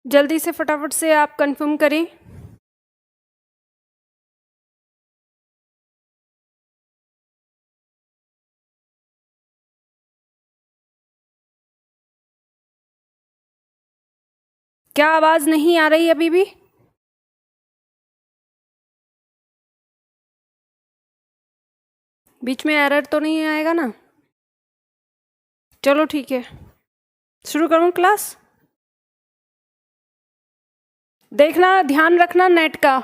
जल्दी से फटाफट से आप कंफर्म करें। क्या आवाज नहीं आ रही अभी भी? बीच में एरर तो नहीं आएगा ना? चलो ठीक है, शुरू करूं क्लास। देखना, ध्यान रखना नेट का।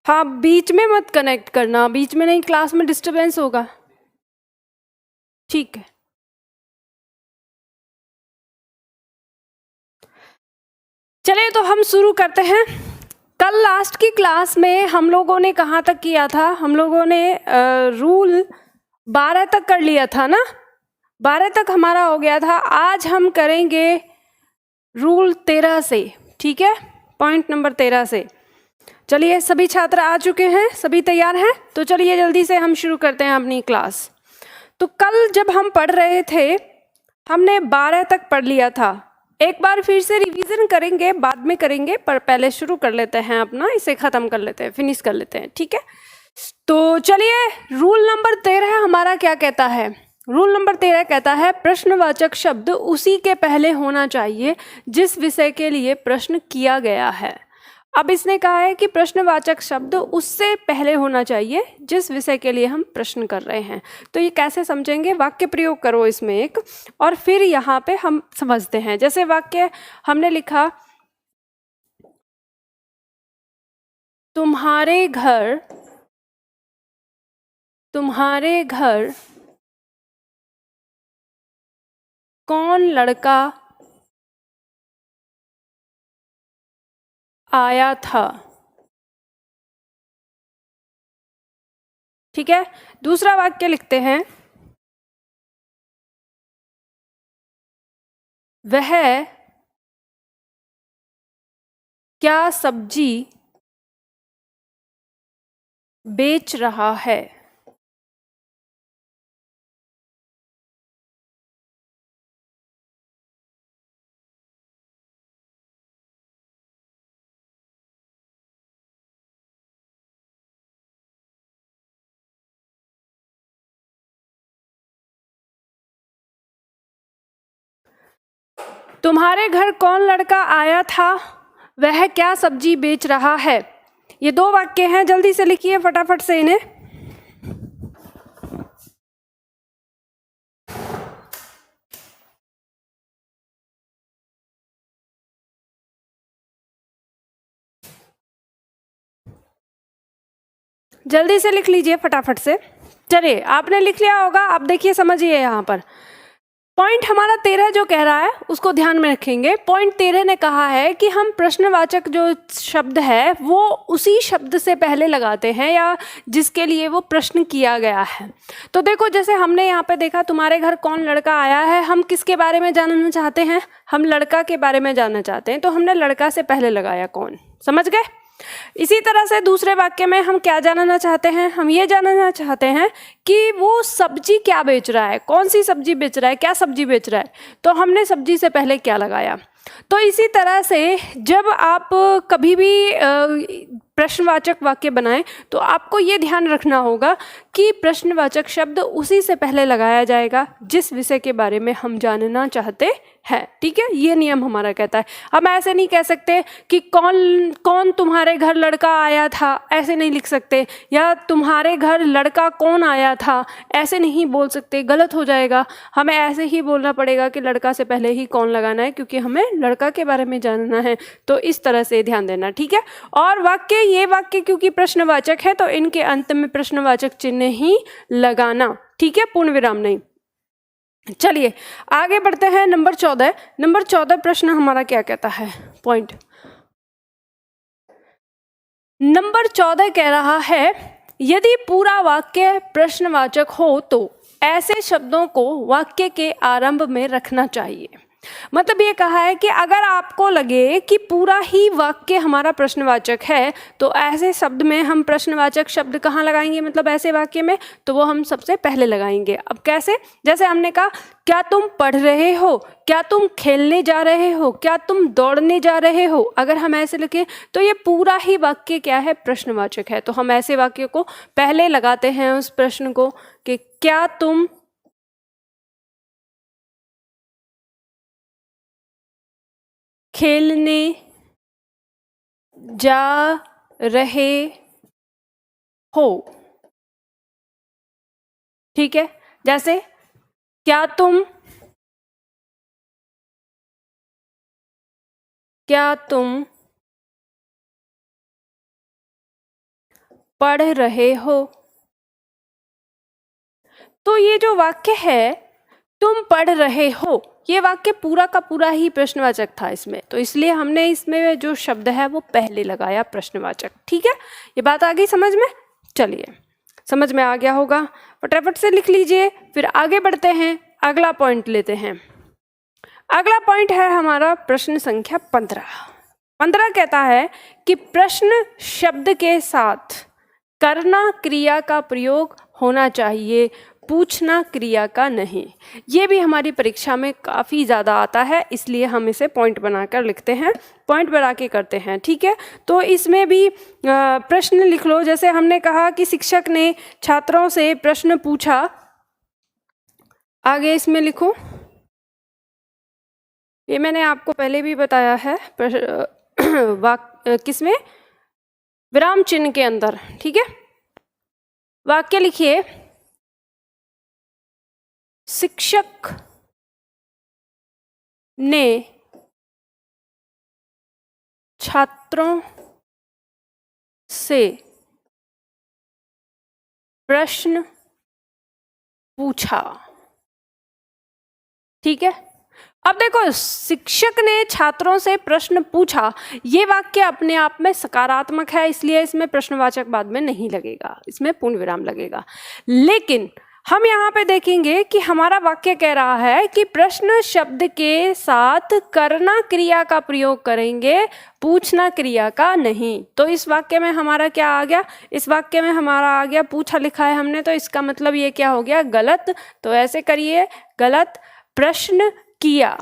हाँ, बीच में मत कनेक्ट करना, बीच में नहीं, क्लास में डिस्टरबेंस होगा। ठीक है, चलिए तो हम शुरू करते हैं। कल लास्ट की क्लास में हम लोगों ने कहाँ तक किया था? हम लोगों ने रूल 12 तक कर लिया था ना, 12 तक हमारा हो गया था। आज हम करेंगे रूल 13 से, ठीक है, पॉइंट नंबर 13 से। चलिए, सभी छात्र आ चुके हैं, सभी तैयार हैं? तो चलिए जल्दी से हम शुरू करते हैं अपनी क्लास। तो कल जब हम पढ़ रहे थे, हमने 12 तक पढ़ लिया था। एक बार फिर से रिवीजन करेंगे, बाद में करेंगे, पर पहले शुरू कर लेते हैं अपना, इसे ख़त्म कर लेते हैं, फिनिश कर लेते हैं, ठीक है। तो चलिए, रूल नंबर 13 हमारा क्या कहता है? रूल नंबर 13 कहता है प्रश्नवाचक शब्द उसी के पहले होना चाहिए जिस विषय के लिए प्रश्न किया गया है। अब इसने कहा है कि प्रश्नवाचक शब्द उससे पहले होना चाहिए जिस विषय के लिए हम प्रश्न कर रहे हैं। तो ये कैसे समझेंगे? वाक्य प्रयोग करो इसमें एक, और फिर यहाँ पे हम समझते हैं। जैसे वाक्य हमने लिखा, तुम्हारे घर कौन लड़का आया था। ठीक है, दूसरा वाक्य लिखते हैं, वह क्या सब्जी बेच रहा है। तुम्हारे घर कौन लड़का आया था, वह क्या सब्जी बेच रहा है। ये दो वाक्य हैं, जल्दी से लिखिए फटाफट से इन्हें। जल्दी से लिख लीजिए फटाफट से। चलिए, आपने लिख लिया होगा, आप देखिए, समझिए यहाँ पर पॉइंट हमारा 13 जो कह रहा है उसको ध्यान में रखेंगे। पॉइंट 13 ने कहा है कि हम प्रश्नवाचक जो शब्द है वो उसी शब्द से पहले लगाते हैं या जिसके लिए वो प्रश्न किया गया है। तो देखो, जैसे हमने यहाँ पे देखा, तुम्हारे घर कौन लड़का आया है, हम किसके बारे में जानना चाहते हैं? हम लड़का के बारे में जानना चाहते हैं, तो हमने लड़का से पहले लगाया कौन। समझ गए? इसी तरह से दूसरे वाक्य में हम क्या जानना चाहते हैं? हम ये जानना चाहते हैं कि वो सब्जी क्या बेच रहा है, कौन सी सब्जी बेच रहा है, क्या सब्जी बेच रहा है, तो हमने सब्जी से पहले क्या लगाया। तो इसी तरह से जब आप कभी भी प्रश्नवाचक वाक्य बनाएं तो आपको ये ध्यान रखना होगा कि प्रश्नवाचक शब्द उसी से पहले लगाया जाएगा जिस विषय के बारे में हम जानना चाहते हैं। ठीक है, ये नियम हमारा कहता है। हम ऐसे नहीं कह सकते कि कौन तुम्हारे घर लड़का आया था, ऐसे नहीं लिख सकते, या तुम्हारे घर लड़का कौन आया था, ऐसे नहीं बोल सकते, गलत हो जाएगा। हमें ऐसे ही बोलना पड़ेगा कि लड़का से पहले ही कौन लगाना है, क्योंकि हमें लड़का के बारे में जानना है। तो इस तरह से ध्यान देना, ठीक है। और ये वाक्य क्योंकि प्रश्नवाचक है तो इनके अंत में प्रश्नवाचक चिन्ह ही लगाना, ठीक है, पूर्ण विराम नहीं। चलिए आगे बढ़ते हैं। नंबर 14 प्रश्न हमारा क्या कहता है? पॉइंट नंबर 14 कह रहा है, यदि पूरा वाक्य प्रश्नवाचक हो तो ऐसे शब्दों को वाक्य के आरंभ में रखना चाहिए। मतलब ये कहा है कि अगर आपको लगे कि पूरा ही वाक्य हमारा प्रश्नवाचक है तो ऐसे शब्द में हम प्रश्नवाचक शब्द कहाँ लगाएंगे, मतलब ऐसे वाक्य में, तो वो हम सबसे पहले लगाएंगे। अब कैसे, जैसे हमने कहा क्या तुम पढ़ रहे हो, क्या तुम खेलने जा रहे हो, क्या तुम दौड़ने जा रहे हो, अगर हम ऐसे लिखें तो ये पूरा ही वाक्य क्या है, प्रश्नवाचक है। तो हम ऐसे वाक्य को पहले लगाते हैं उस प्रश्न को कि क्या तुम खेलने जा रहे हो। ठीक है, जैसे क्या तुम पढ़ रहे हो। तो ये जो वाक्य है तुम पढ़ रहे हो, ये वाक्य पूरा का पूरा ही प्रश्नवाचक था इसमें, तो इसलिए हमने इसमें जो शब्द है वो पहले लगाया प्रश्नवाचक। ठीक है, ये बात आ गई समझ में? चलिए, समझ में आ गया होगा, फटाफट से लिख लीजिए, फिर आगे बढ़ते हैं, अगला पॉइंट लेते हैं। अगला पॉइंट है हमारा प्रश्न संख्या 15। 15 कहता है कि प्रश्न शब्द के साथ करना क्रिया का प्रयोग होना चाहिए, पूछना क्रिया का नहीं। ये भी हमारी परीक्षा में काफ़ी ज़्यादा आता है, इसलिए हम इसे पॉइंट बनाकर लिखते हैं, पॉइंट बना के करते हैं। ठीक है, तो इसमें भी प्रश्न लिख लो। जैसे हमने कहा कि शिक्षक ने छात्रों से प्रश्न पूछा, आगे इसमें लिखो, ये मैंने आपको पहले भी बताया है, किसमें, विराम चिन्ह के अंदर। ठीक है, वाक्य लिखिए, शिक्षक ने छात्रों से प्रश्न पूछा। ठीक है, अब देखो, शिक्षक ने छात्रों से प्रश्न पूछा, ये वाक्य अपने आप में सकारात्मक है, इसलिए इसमें प्रश्नवाचक बाद में नहीं लगेगा, इसमें पूर्ण विराम लगेगा। लेकिन हम यहाँ पे देखेंगे कि हमारा वाक्य कह रहा है कि प्रश्न शब्द के साथ करना क्रिया का प्रयोग करेंगे, पूछना क्रिया का नहीं। तो इस वाक्य में हमारा क्या आ गया, इस वाक्य में हमारा आ गया पूछा लिखा है हमने, तो इसका मतलब ये क्या हो गया, गलत। तो ऐसे करिए, गलत, प्रश्न किया,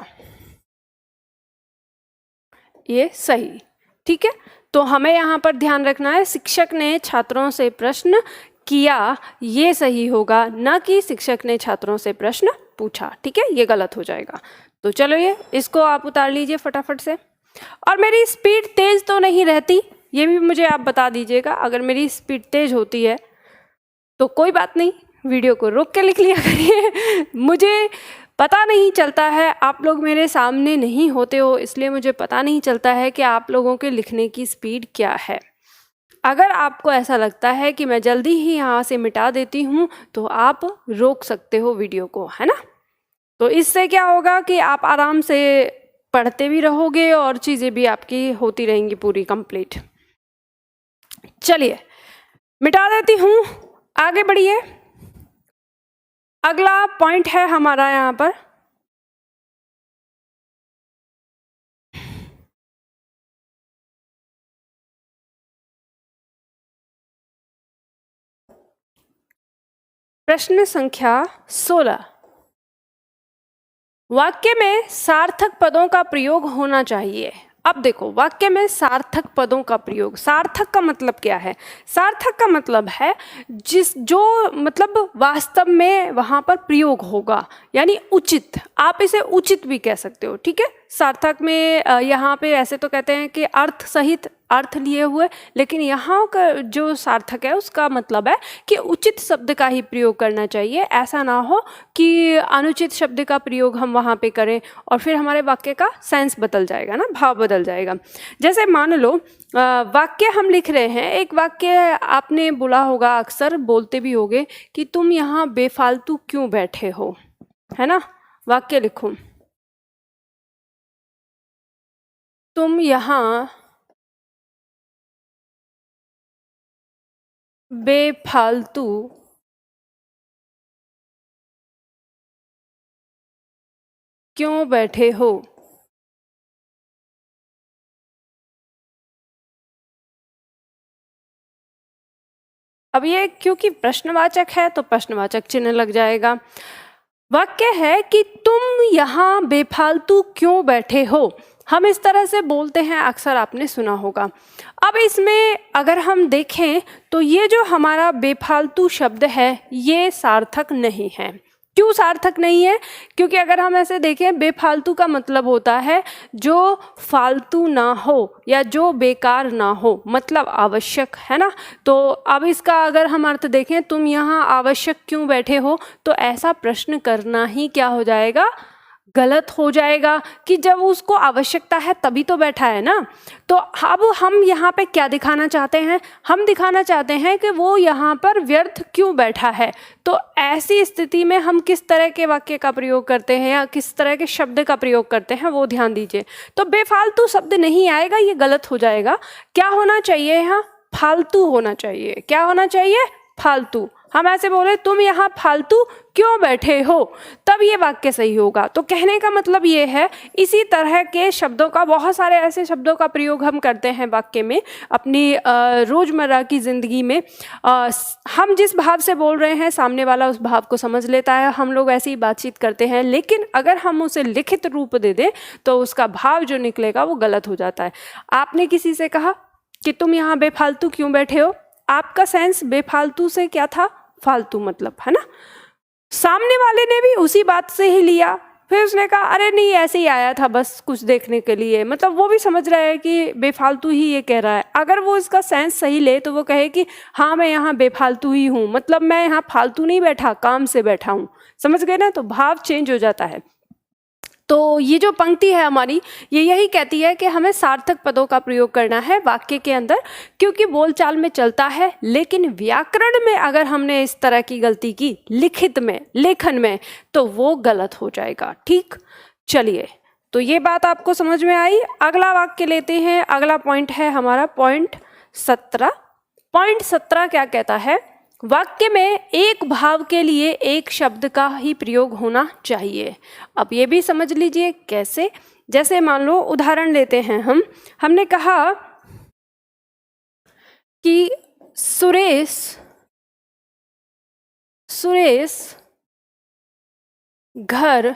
ये सही। ठीक है, तो हमें यहाँ पर ध्यान रखना है, शिक्षक ने छात्रों से प्रश्न किया, ये सही होगा, ना कि शिक्षक ने छात्रों से प्रश्न पूछा। ठीक है, ये गलत हो जाएगा। तो चलो, ये इसको आप उतार लीजिए फटाफट से। और मेरी स्पीड तेज तो नहीं रहती, ये भी मुझे आप बता दीजिएगा। अगर मेरी स्पीड तेज होती है तो कोई बात नहीं, वीडियो को रोक के लिख लिया करिए। मुझे पता नहीं चलता है, आप लोग मेरे सामने नहीं होते हो, इसलिए मुझे पता नहीं चलता है कि आप लोगों के लिखने की स्पीड क्या है। अगर आपको ऐसा लगता है कि मैं जल्दी ही यहाँ से मिटा देती हूँ तो आप रोक सकते हो वीडियो को, है ना। तो इससे क्या होगा कि आप आराम से पढ़ते भी रहोगे और चीज़ें भी आपकी होती रहेंगी पूरी कंप्लीट। चलिए, मिटा देती हूँ, आगे बढ़िए। अगला पॉइंट है हमारा यहाँ पर, प्रश्न संख्या 16। वाक्य में सार्थक पदों का प्रयोग होना चाहिए। अब देखो, वाक्य में सार्थक पदों का प्रयोग, सार्थक का मतलब क्या है, सार्थक का मतलब है जो मतलब वास्तव में वहाँ पर प्रयोग होगा, यानी उचित। आप इसे उचित भी कह सकते हो। ठीक है, सार्थक में यहाँ पे ऐसे तो कहते हैं कि अर्थ सहित, अर्थ लिए हुए, लेकिन यहाँ का जो सार्थक है उसका मतलब है कि उचित शब्द का ही प्रयोग करना चाहिए। ऐसा ना हो कि अनुचित शब्द का प्रयोग हम वहाँ पे करें और फिर हमारे वाक्य का सेंस बदल जाएगा ना, भाव बदल जाएगा। जैसे मान लो वाक्य हम लिख रहे हैं, एक वाक्य आपने बोला होगा, अक्सर बोलते भी होगे कि तुम यहाँ बेफालतू क्यों बैठे हो, है ना। वाक्य लिखो, तुम यहाँ बेफालतू क्यों बैठे हो। अब ये क्योंकि प्रश्नवाचक है तो प्रश्नवाचक चिन्ह लग जाएगा। वाक्य है कि तुम यहाँ बेफालतू क्यों बैठे हो। हम इस तरह से बोलते हैं, अक्सर आपने सुना होगा। अब इसमें अगर हम देखें तो ये जो हमारा बेफालतू शब्द है ये सार्थक नहीं है। क्यों सार्थक नहीं है? क्योंकि अगर हम ऐसे देखें, बेफालतू का मतलब होता है जो फालतू ना हो या जो बेकार ना हो, मतलब आवश्यक, है ना। तो अब इसका अगर हम अर्थ देखें, तुम यहाँ आवश्यक क्यों बैठे हो, तो ऐसा प्रश्न करना ही क्या हो जाएगा, गलत हो जाएगा कि जब उसको आवश्यकता है तभी तो बैठा है ना। तो अब हम यहाँ पे क्या दिखाना चाहते हैं, हम दिखाना चाहते हैं कि वो यहाँ पर व्यर्थ क्यों बैठा है। तो ऐसी स्थिति में हम किस तरह के वाक्य का प्रयोग करते हैं या किस तरह के शब्द का प्रयोग करते हैं वो ध्यान दीजिए। तो बेफालतू शब्द नहीं आएगा, ये गलत हो जाएगा। क्या होना चाहिए यहाँ, फालतू होना चाहिए। क्या होना चाहिए, फालतू। हम ऐसे बोले तुम यहाँ फालतू क्यों बैठे हो, तब ये वाक्य सही होगा। तो कहने का मतलब ये है, इसी तरह के शब्दों का, बहुत सारे ऐसे शब्दों का प्रयोग हम करते हैं वाक्य में अपनी रोज़मर्रा की ज़िंदगी में। हम जिस भाव से बोल रहे हैं सामने वाला उस भाव को समझ लेता है, हम लोग ऐसी बातचीत करते हैं। लेकिन अगर हम उसे लिखित रूप दे दें तो उसका भाव जो निकलेगा वो गलत हो जाता है। आपने किसी से कहा कि तुम यहाँ बेफालतू क्यों बैठे हो, आपका सेंस बेफालतू से क्या था, फालतू, मतलब, है ना। सामने वाले ने भी उसी बात से ही लिया, फिर उसने कहा अरे नहीं ऐसे ही आया था बस कुछ देखने के लिए, मतलब वो भी समझ रहा है कि बेफालतू ही ये कह रहा है। अगर वो इसका सेंस सही ले तो वो कहे कि हाँ मैं यहाँ बेफालतू ही हूँ, मतलब मैं यहाँ फालतू नहीं बैठा, काम से बैठा हूँ। समझ गए ना, तो भाव चेंज हो जाता है। तो ये जो पंक्ति है हमारी, ये यही कहती है कि हमें सार्थक पदों का प्रयोग करना है वाक्य के अंदर, क्योंकि बोलचाल में चलता है। लेकिन व्याकरण में अगर हमने इस तरह की गलती की लिखित में, लेखन में, तो वो गलत हो जाएगा। ठीक, चलिए, तो ये बात आपको समझ में आई। अगला वाक्य लेते हैं। अगला पॉइंट है हमारा पॉइंट 17। पॉइंट 17 क्या कहता है, वाक्य में एक भाव के लिए एक शब्द का ही प्रयोग होना चाहिए। अब ये भी समझ लीजिए कैसे। जैसे मान लो उदाहरण लेते हैं, हमने कहा कि सुरेश घर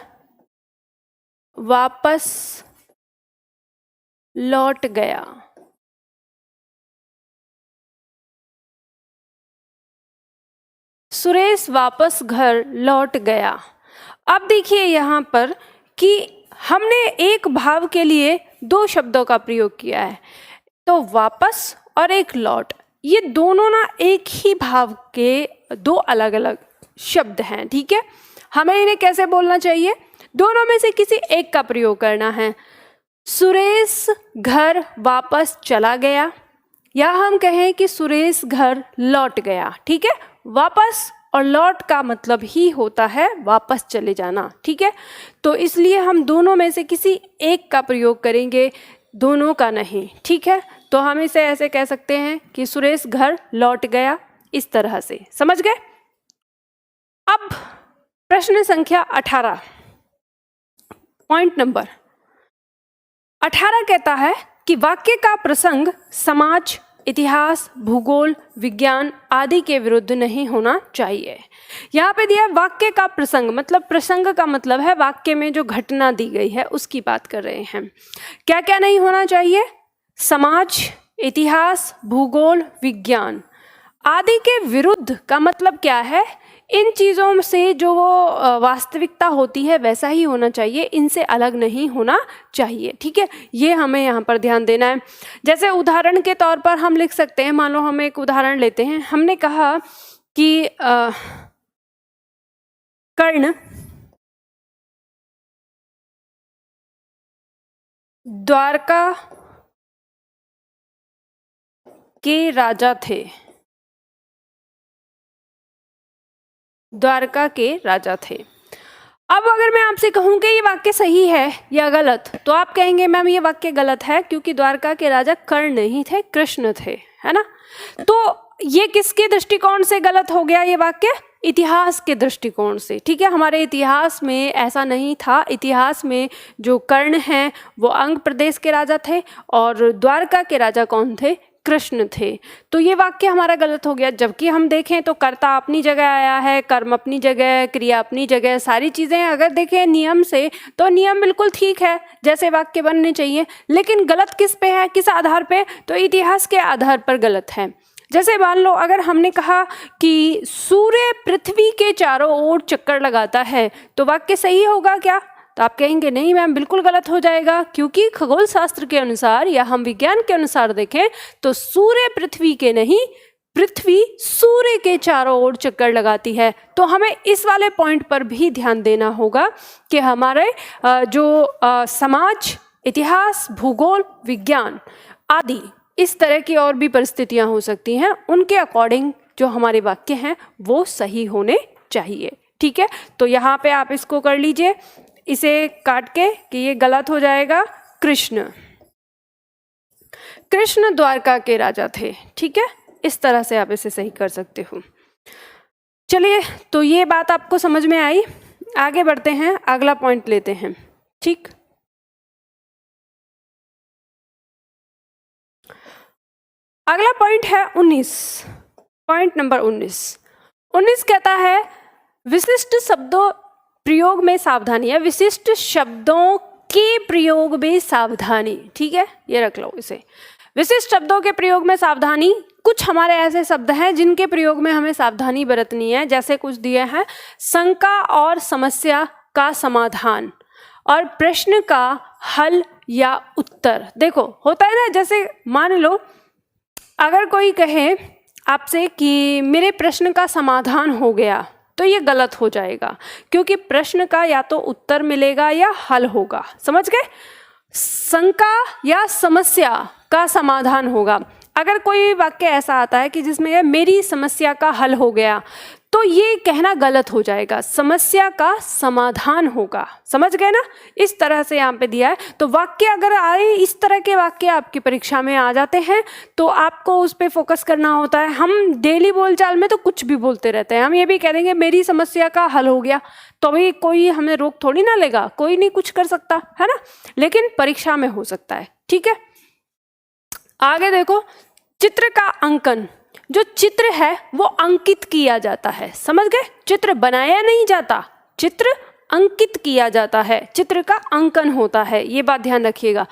वापस लौट गया। सुरेश वापस घर लौट गया। अब देखिए यहाँ पर कि हमने एक भाव के लिए दो शब्दों का प्रयोग किया है, तो वापस और एक लौट, ये दोनों ना एक ही भाव के दो अलग अलग शब्द हैं। ठीक है, हमें इन्हें कैसे बोलना चाहिए, दोनों में से किसी एक का प्रयोग करना है। सुरेश घर वापस चला गया, या हम कहें कि सुरेश घर लौट गया। ठीक है, वापस और लौट का मतलब ही होता है वापस चले जाना। ठीक है, तो इसलिए हम दोनों में से किसी एक का प्रयोग करेंगे, दोनों का नहीं। ठीक है, तो हम इसे ऐसे कह सकते हैं कि सुरेश घर लौट गया, इस तरह से। समझ गए। अब प्रश्न संख्या 18, पॉइंट नंबर 18 कहता है कि वाक्य का प्रसंग समाज, इतिहास, भूगोल, विज्ञान आदि के विरुद्ध नहीं होना चाहिए। यहाँ पे दिया वाक्य का प्रसंग, मतलब प्रसंग का मतलब है वाक्य में जो घटना दी गई है उसकी बात कर रहे हैं। क्या क्या नहीं होना चाहिए, समाज, इतिहास, भूगोल, विज्ञान आदि के विरुद्ध का मतलब क्या है, इन चीज़ों से जो वो वास्तविकता होती है वैसा ही होना चाहिए, इनसे अलग नहीं होना चाहिए। ठीक है, ये हमें यहाँ पर ध्यान देना है। जैसे उदाहरण के तौर पर हम लिख सकते हैं, मान लो हम एक उदाहरण लेते हैं। हमने कहा कि कर्ण द्वारका के राजा थे, द्वारका के राजा थे। अब अगर मैं आपसे कहूँ कि ये वाक्य सही है या गलत, तो आप कहेंगे मैम ये वाक्य गलत है क्योंकि द्वारका के राजा कर्ण नहीं थे, कृष्ण थे, है ना। तो ये किसके दृष्टिकोण से गलत हो गया ये वाक्य, इतिहास के दृष्टिकोण से, ठीक है। हमारे इतिहास में ऐसा नहीं था। इतिहास में जो कर्ण हैं वो अंग प्रदेश के राजा थे और द्वारका के राजा कौन थे? कृष्ण थे। तो ये वाक्य हमारा गलत हो गया। जबकि हम देखें तो कर्ता अपनी जगह आया है, कर्म अपनी जगह, क्रिया अपनी जगह, सारी चीज़ें अगर देखें नियम से तो नियम बिल्कुल ठीक है जैसे वाक्य बनने चाहिए। लेकिन गलत किस पे है, किस आधार पे? तो इतिहास के आधार पर गलत है। जैसे मान लो अगर हमने कहा कि सूर्य पृथ्वी के चारों ओर चक्कर लगाता है, तो वाक्य सही होगा क्या? तो आप कहेंगे नहीं मैम, बिल्कुल गलत हो जाएगा, क्योंकि खगोल शास्त्र के अनुसार या हम विज्ञान के अनुसार देखें तो सूर्य पृथ्वी के नहीं, पृथ्वी सूर्य के चारों ओर चक्कर लगाती है। तो हमें इस वाले पॉइंट पर भी ध्यान देना होगा कि हमारे समाज, इतिहास, भूगोल, विज्ञान आदि इस तरह की और भी परिस्थितियां हो सकती हैं, उनके अकॉर्डिंग जो हमारे वाक्य हैं वो सही होने चाहिए, ठीक है। तो यहाँ पे आप इसको कर लीजिए, इसे काट के कि ये गलत हो जाएगा। कृष्ण द्वारका के राजा थे, ठीक है। इस तरह से आप इसे सही कर सकते हो। चलिए, तो ये बात आपको समझ में आई। आगे बढ़ते हैं, अगला पॉइंट लेते हैं, ठीक। अगला पॉइंट है 19, पॉइंट नंबर 19 कहता है विशिष्ट शब्दों प्रयोग में सावधानी है। विशिष्ट शब्दों के प्रयोग में सावधानी, ठीक है, ये रख लो इसे। विशिष्ट शब्दों के प्रयोग में सावधानी। कुछ हमारे ऐसे शब्द हैं जिनके प्रयोग में हमें सावधानी बरतनी है। जैसे कुछ दिए हैं, शंका और समस्या का समाधान और प्रश्न का हल या उत्तर। देखो होता है ना, जैसे मान लो अगर कोई कहे आपसे कि मेरे प्रश्न का समाधान हो गया, तो ये गलत हो जाएगा, क्योंकि प्रश्न का या तो उत्तर मिलेगा या हल होगा। समझ गए? शंका या समस्या का समाधान होगा। अगर कोई वाक्य ऐसा आता है कि जिसमें मेरी समस्या का हल हो गया, तो ये कहना गलत हो जाएगा, समस्या का समाधान होगा। समझ गए ना? इस तरह से यहाँ पे दिया है। तो वाक्य अगर आए, इस तरह के वाक्य आपकी परीक्षा में आ जाते हैं, तो आपको उस पर फोकस करना होता है। हम डेली बोलचाल में तो कुछ भी बोलते रहते हैं। हम ये भी कह देंगे मेरी समस्या का हल हो गया, तो अभी कोई हमें रोक थोड़ी ना लेगा, कोई नहीं कुछ कर सकता है ना। लेकिन परीक्षा में हो सकता है, ठीक है। आगे देखो, चित्र का अंकन। जो चित्र है वो अंकित किया जाता है। समझ गए? चित्र बनाया नहीं जाता, चित्र अंकित किया जाता है, चित्र का अंकन होता है, ये बात ध्यान रखिएगा।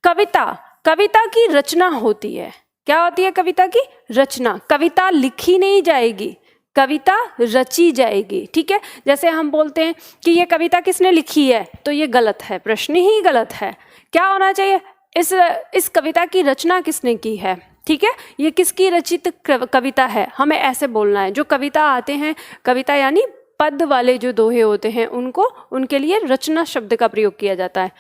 कविता, कविता की रचना होती है। क्या होती है? कविता की रचना। कविता लिखी नहीं जाएगी, कविता रची जाएगी, ठीक है। जैसे हम बोलते हैं कि ये कविता किसने लिखी है, तो ये गलत है, प्रश्न ही गलत है। क्या होना चाहिए? इस कविता की रचना किसने की है, ठीक है। ये किसकी रचित कविता है, हमें ऐसे बोलना है। जो कविता आते हैं, कविता यानी पद वाले जो दोहे होते हैं, उनको, उनके लिए रचना शब्द का प्रयोग किया जाता है।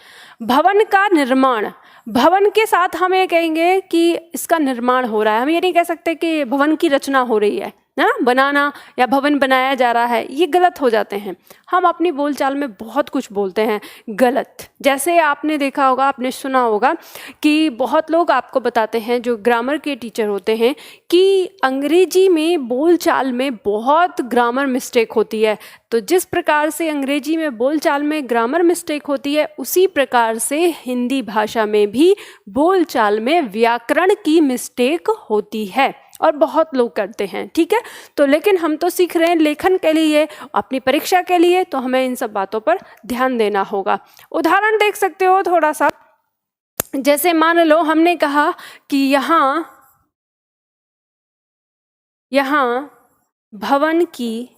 भवन का निर्माण, भवन के साथ हम ये कहेंगे कि इसका निर्माण हो रहा है। हम ये नहीं कह सकते कि भवन की रचना हो रही है ना, बनाना या भवन बनाया जा रहा है, ये गलत हो जाते हैं। हम अपनी बोलचाल में बहुत कुछ बोलते हैं गलत। जैसे आपने देखा होगा, आपने सुना होगा कि बहुत लोग आपको बताते हैं, जो ग्रामर के टीचर होते हैं, कि अंग्रेजी में बोलचाल में बहुत ग्रामर मिस्टेक होती है। तो जिस प्रकार से अंग्रेजी में बोलचाल में ग्रामर मिस्टेक होती है, उसी प्रकार से हिंदी भाषा में भी बोलचाल में व्याकरण की मिस्टेक होती है, और बहुत लोग करते हैं, ठीक है। तो लेकिन हम तो सीख रहे हैं लेखन के लिए, अपनी परीक्षा के लिए, तो हमें इन सब बातों पर ध्यान देना होगा। उदाहरण देख सकते हो थोड़ा सा। जैसे मान लो हमने कहा कि यहाँ भवन की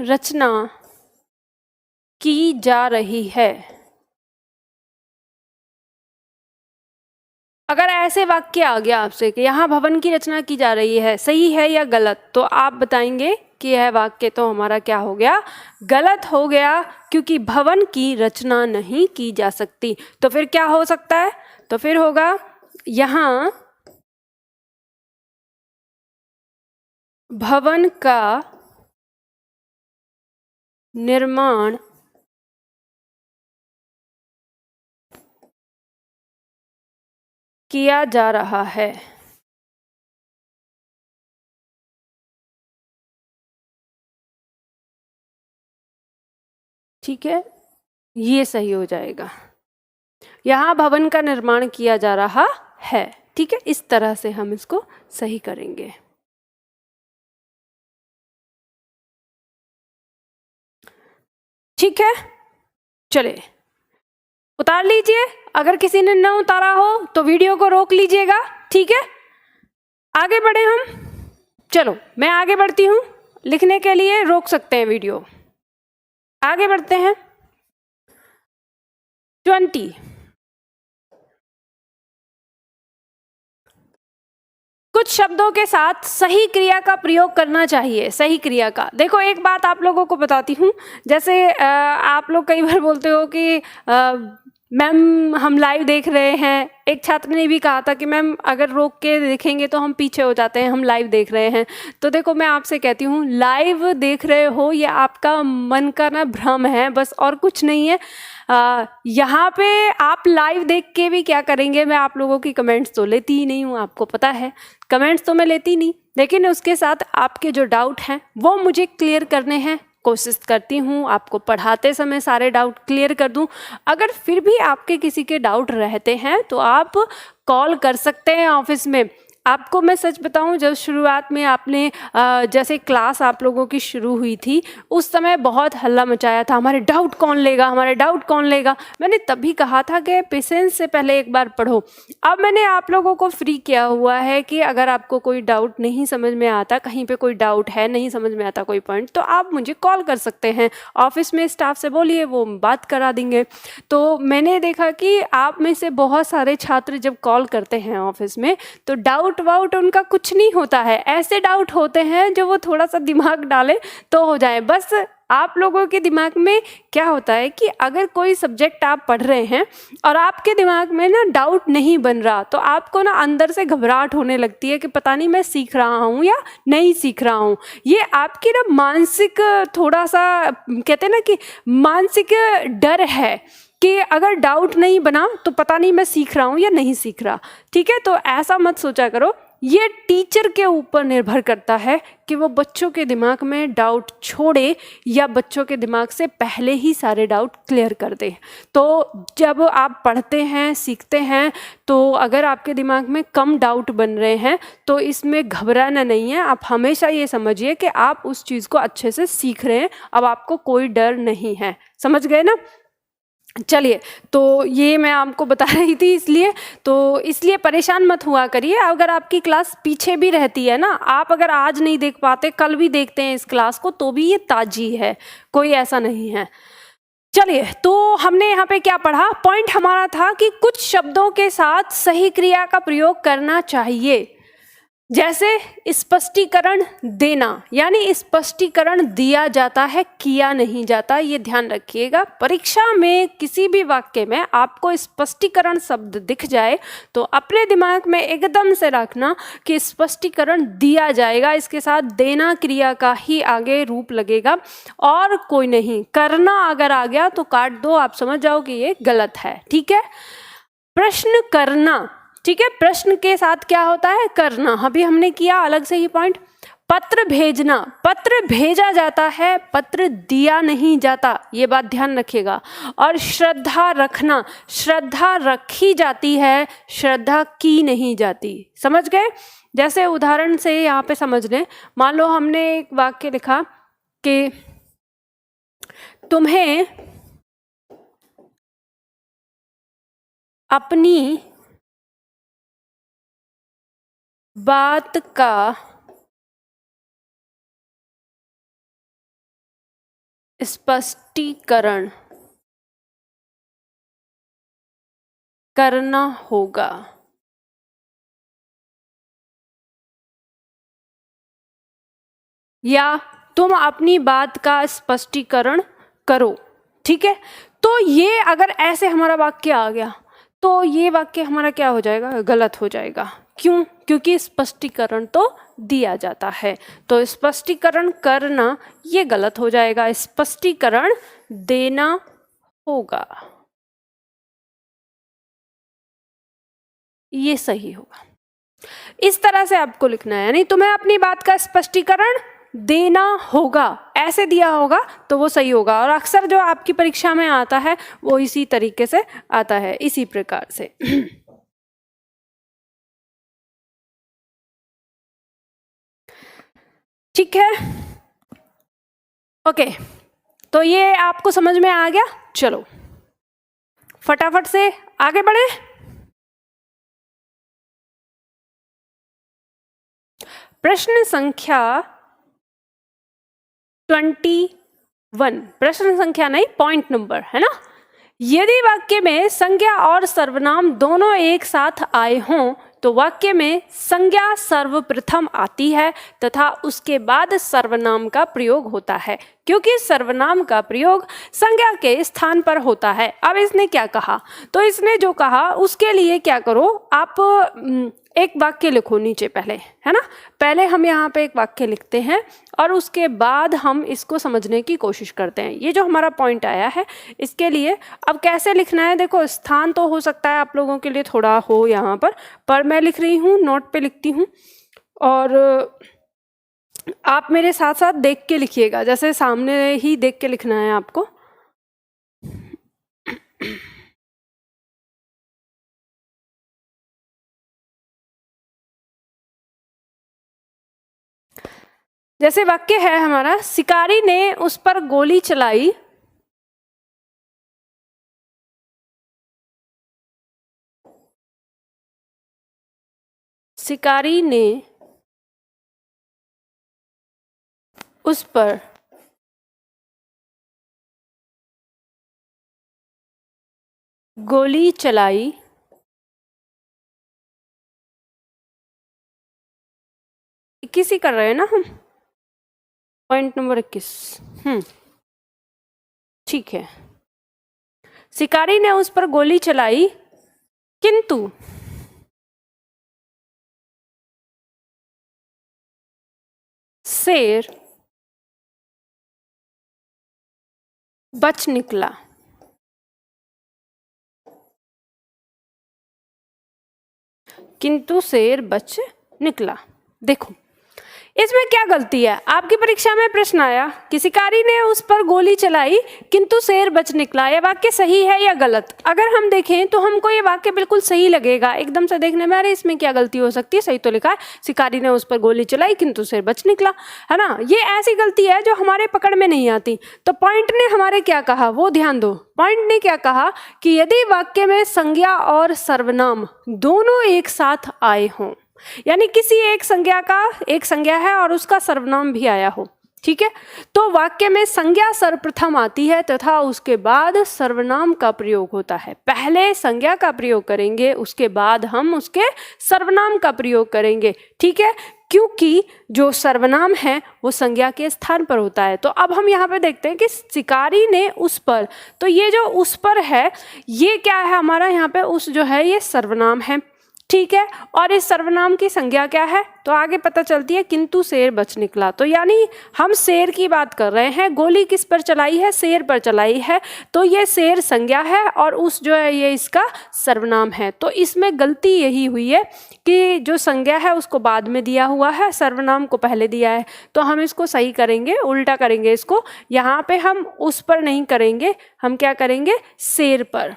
रचना की जा रही है। अगर ऐसे वाक्य आ गया आपसे कि यहाँ भवन की रचना की जा रही है, सही है या गलत, तो आप बताएंगे कि यह वाक्य तो हमारा क्या हो गया, गलत हो गया, क्योंकि भवन की रचना नहीं की जा सकती। तो फिर क्या हो सकता है? तो फिर होगा यहाँ भवन का निर्माण किया जा रहा है। ठीक है, ये सही हो जाएगा। यहाँ भवन का निर्माण किया जा रहा है। ठीक है, इस तरह से हम इसको सही करेंगे। ठीक है, चले उतार लीजिए। अगर किसी ने न उतारा हो तो वीडियो को रोक लीजिएगा। ठीक है, आगे बढ़े हम। चलो मैं आगे बढ़ती हूँ, लिखने के लिए रोक सकते हैं वीडियो। आगे बढ़ते हैं। 20 कुछ शब्दों के साथ सही क्रिया का प्रयोग करना चाहिए। सही क्रिया का, देखो एक बात आप लोगों को बताती हूँ। जैसे आप लोग कई बार बोलते हो कि मैम हम लाइव देख रहे हैं। एक छात्र ने भी कहा था कि मैम अगर रोक के देखेंगे तो हम पीछे हो जाते हैं, हम लाइव देख रहे हैं। तो देखो मैं आपसे कहती हूँ, लाइव देख रहे हो ये आपका मन का ना भ्रम है, बस और कुछ नहीं है। यहाँ पे आप लाइव देख के भी क्या करेंगे, मैं आप लोगों की कमेंट्स तो लेती ही नहीं हूँ, आपको पता है कमेंट्स तो मैं लेती नहीं, लेकिन उसके साथ आपके जो डाउट हैं वो मुझे क्लियर करने हैं। कोशिश करती हूँ आपको पढ़ाते समय सारे डाउट क्लियर कर दूँ। अगर फिर भी आपके किसी के डाउट रहते हैं तो आप कॉल कर सकते हैं ऑफिस में। आपको मैं सच बताऊं, जब शुरुआत में आपने जैसे क्लास आप लोगों की शुरू हुई थी उस समय बहुत हल्ला मचाया था, हमारे डाउट कौन लेगा, हमारे डाउट कौन लेगा। मैंने तभी कहा था कि पेशेंस से पहले एक बार पढ़ो। अब मैंने आप लोगों को फ्री किया हुआ है कि अगर आपको कोई डाउट नहीं समझ में आता, कहीं पे कोई डाउट है, नहीं समझ में आता कोई पॉइंट, तो आप मुझे कॉल कर सकते हैं। ऑफिस में स्टाफ से बोलिए, वो बात करा देंगे। तो मैंने देखा कि आप में से बहुत सारे छात्र जब कॉल करते हैं ऑफिस में तो डाउट वाउट उनका कुछ नहीं होता है। ऐसे डाउट होते हैं जो वो थोड़ा सा दिमाग डाले तो हो जाए। बस आप लोगों के दिमाग में क्या होता है कि अगर कोई सब्जेक्ट आप पढ़ रहे हैं और आपके दिमाग में ना डाउट नहीं बन रहा, तो आपको ना अंदर से घबराहट होने लगती है कि पता नहीं मैं सीख रहा हूँ या नहीं सीख रहा हूँ। ये आपकी ना मानसिक थोड़ा सा कहते हैं ना कि मानसिक डर है कि अगर डाउट नहीं बना तो पता नहीं मैं सीख रहा हूँ या नहीं सीख रहा। ठीक है, तो ऐसा मत सोचा करो। ये टीचर के ऊपर निर्भर करता है कि वो बच्चों के दिमाग में डाउट छोड़े या बच्चों के दिमाग से पहले ही सारे डाउट क्लियर कर दे। तो जब आप पढ़ते हैं, सीखते हैं, तो अगर आपके दिमाग में कम डाउट बन रहे हैं तो इसमें घबराना नहीं है। आप हमेशा ये समझिए कि आप उस चीज़ को अच्छे से सीख रहे हैं, अब आपको कोई डर नहीं है। समझ गए ना? चलिए, तो ये मैं आपको बता रही थी, इसलिए परेशान मत हुआ करिए। अगर आपकी क्लास पीछे भी रहती है ना, आप अगर आज नहीं देख पाते कल भी देखते हैं इस क्लास को, तो भी ये ताजी है, कोई ऐसा नहीं है। चलिए, तो हमने यहाँ पे क्या पढ़ा? पॉइंट हमारा था कि कुछ शब्दों के साथ सही क्रिया का प्रयोग करना चाहिए। जैसे स्पष्टीकरण देना, यानी स्पष्टीकरण दिया जाता है, किया नहीं जाता। ये ध्यान रखिएगा। परीक्षा में किसी भी वाक्य में आपको स्पष्टीकरण शब्द दिख जाए तो अपने दिमाग में एकदम से रखना कि स्पष्टीकरण दिया जाएगा, इसके साथ देना क्रिया का ही आगे रूप लगेगा और कोई नहीं। करना अगर आ गया तो काट दो, आप समझ जाओ कि ये गलत है। ठीक है, प्रश्न करना। ठीक है, प्रश्न के साथ क्या होता है? करना। अभी हमने किया अलग से ही पॉइंट। पत्र भेजना, पत्र भेजा जाता है, पत्र दिया नहीं जाता, ये बात ध्यान रखिएगा। और श्रद्धा रखना, श्रद्धा रखी जाती है, श्रद्धा की नहीं जाती। समझ गए? जैसे उदाहरण से यहाँ पे समझ लें, मान लो हमने एक वाक्य लिखा कि तुम्हें अपनी बात का स्पष्टीकरण करना होगा। या तुम अपनी बात का स्पष्टीकरण करो। ठीक है, तो ये अगर ऐसे हमारा वाक्य आ गया तो ये वाक्य हमारा क्या हो जाएगा? गलत हो जाएगा। क्यों? क्योंकि स्पष्टीकरण तो दिया जाता है, तो स्पष्टीकरण करना ये गलत हो जाएगा। स्पष्टीकरण देना होगा, ये सही होगा। इस तरह से आपको लिखना है, यानी तुम्हें अपनी बात का स्पष्टीकरण देना होगा, ऐसे दिया होगा तो वो सही होगा। और अक्सर जो आपकी परीक्षा में आता है वो इसी तरीके से आता है, इसी प्रकार से। ठीक है, ओके, तो ये आपको समझ में आ गया। चलो फटाफट से आगे बढ़े। प्रश्न संख्या 21, प्रश्न संख्या नहीं, पॉइंट नंबर है ना। यदि वाक्य में संज्ञा और सर्वनाम दोनों एक साथ आए हों तो वाक्य में संज्ञा सर्वप्रथम आती है तथा उसके बाद सर्वनाम का प्रयोग होता है, क्योंकि सर्वनाम का प्रयोग संज्ञा के स्थान पर होता है। अब इसने क्या कहा, तो इसने जो कहा उसके लिए क्या करो, आप एक वाक्य लिखो नीचे पहले, है ना। पहले हम यहाँ पे एक वाक्य लिखते हैं और उसके बाद हम इसको समझने की कोशिश करते हैं। ये जो हमारा पॉइंट आया है इसके लिए अब कैसे लिखना है, देखो स्थान तो हो सकता है आप लोगों के लिए थोड़ा हो यहाँ पर मैं लिख रही हूँ, नोट पे लिखती हूँ और आप मेरे साथ साथ देख के लिखिएगा, जैसे सामने ही देख के लिखना है आपको। जैसे वाक्य है हमारा, शिकारी ने उस पर गोली चलाई, शिकारी ने उस पर गोली चलाई, 21 ही कर रहे हैं ना हम, पॉइंट नंबर 21। ठीक है, शिकारी ने उस पर गोली चलाई किंतु शेर बच निकला। किंतु शेर बच निकला। देखो इसमें क्या गलती है, आपकी परीक्षा में प्रश्न आया कि शिकारी ने उस पर गोली चलाई किंतु शेर बच निकला, यह वाक्य सही है या गलत। अगर हम देखें तो हमको ये वाक्य बिल्कुल सही लगेगा, एकदम से देखने में अरे इसमें क्या गलती हो सकती है, सही तो लिखा है शिकारी ने उस पर गोली चलाई किंतु शेर बच निकला, है ना। ये ऐसी गलती है जो हमारे पकड़ में नहीं आती। तो पॉइंट ने हमारे क्या कहा वो ध्यान दो, पॉइंट ने क्या कहा कि यदि वाक्य में संज्ञा और सर्वनाम दोनों एक साथ आए हों, यानी किसी एक संज्ञा है और उसका सर्वनाम भी आया हो, ठीक है, तो वाक्य में संज्ञा सर्वप्रथम आती है तथा उसके बाद सर्वनाम का प्रयोग होता है। पहले संज्ञा का प्रयोग करेंगे, उसके बाद हम उसके सर्वनाम का प्रयोग करेंगे, ठीक है, क्योंकि जो सर्वनाम है वो संज्ञा के स्थान पर होता है। तो अब हम यहाँ पे देखते हैं कि शिकारी ने उस पर, तो ये जो उस पर है ये क्या है हमारा, यहाँ पे उस जो है ये सर्वनाम है, ठीक है, और इस सर्वनाम की संज्ञा क्या है, तो आगे पता चलती है किंतु शेर बच निकला। तो यानी हम शेर की बात कर रहे हैं, गोली किस पर चलाई है, शेर पर चलाई है, तो ये शेर संज्ञा है और उस जो है ये इसका सर्वनाम है। तो इसमें गलती यही हुई है कि जो संज्ञा है उसको बाद में दिया हुआ है, सर्वनाम को पहले दिया है। तो हम इसको सही करेंगे, उल्टा करेंगे इसको, यहाँ पे हम उस पर नहीं करेंगे, हम क्या करेंगे, शेर पर।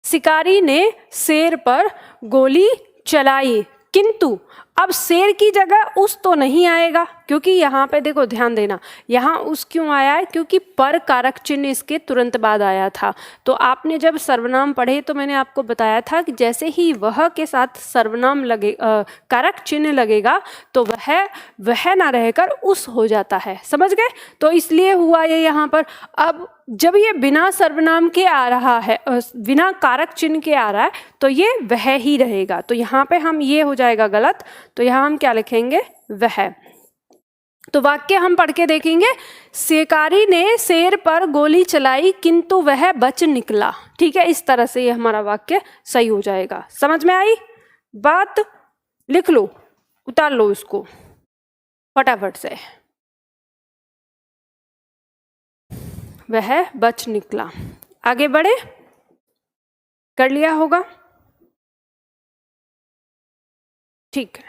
शिकारी ने शेर पर गोली चलाई किंतु, अब शेर की जगह उस तो नहीं आएगा, क्योंकि यहाँ पे देखो ध्यान देना, यहाँ उस क्यों आया है, क्योंकि पर कारक चिन्ह इसके तुरंत बाद आया था। तो आपने जब सर्वनाम पढ़े तो मैंने आपको बताया था कि जैसे ही वह के साथ सर्वनाम लगे कारक चिन्ह लगेगा तो वह ना रहकर उस हो जाता है, समझ गए। तो इसलिए हुआ ये यहाँ पर। अब जब ये बिना सर्वनाम के आ रहा है, बिना कारक चिन्ह के आ रहा है, तो ये वह ही रहेगा। तो यहाँ पे हम ये हो जाएगा गलत, तो यहाँ हम क्या लिखेंगे, वह। तो वाक्य हम पढ़ के देखेंगे, शिकारी ने शेर पर गोली चलाई किंतु वह बच निकला, ठीक है, इस तरह से ये हमारा वाक्य सही हो जाएगा। समझ में आई बात, लिख लो, उतार लो इसको फटाफट से, वह बच निकला। आगे बढ़े, कर लिया होगा, ठीक है।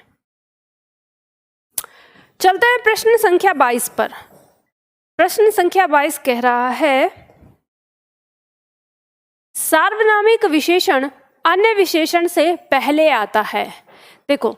चलते हैं प्रश्न संख्या 22 पर। प्रश्न संख्या 22 कह रहा है, सार्वनामिक विशेषण अन्य विशेषण से पहले आता है। देखो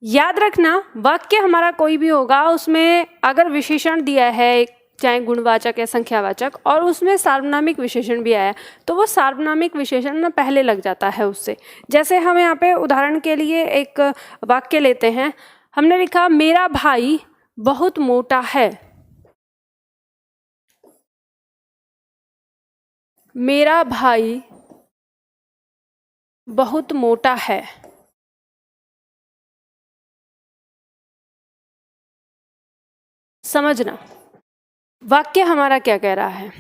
याद रखना, वाक्य हमारा कोई भी होगा उसमें अगर विशेषण दिया है, चाहे गुणवाचक या संख्यावाचक, और उसमें सार्वनामिक विशेषण भी आया तो वो सार्वनामिक विशेषण ना पहले लग जाता है उससे। जैसे हम यहाँ पे उदाहरण के लिए एक वाक्य लेते हैं, हमने लिखा मेरा भाई बहुत मोटा है। मेरा भाई बहुत मोटा है। समझना वाक्य हमारा क्या कह रहा है।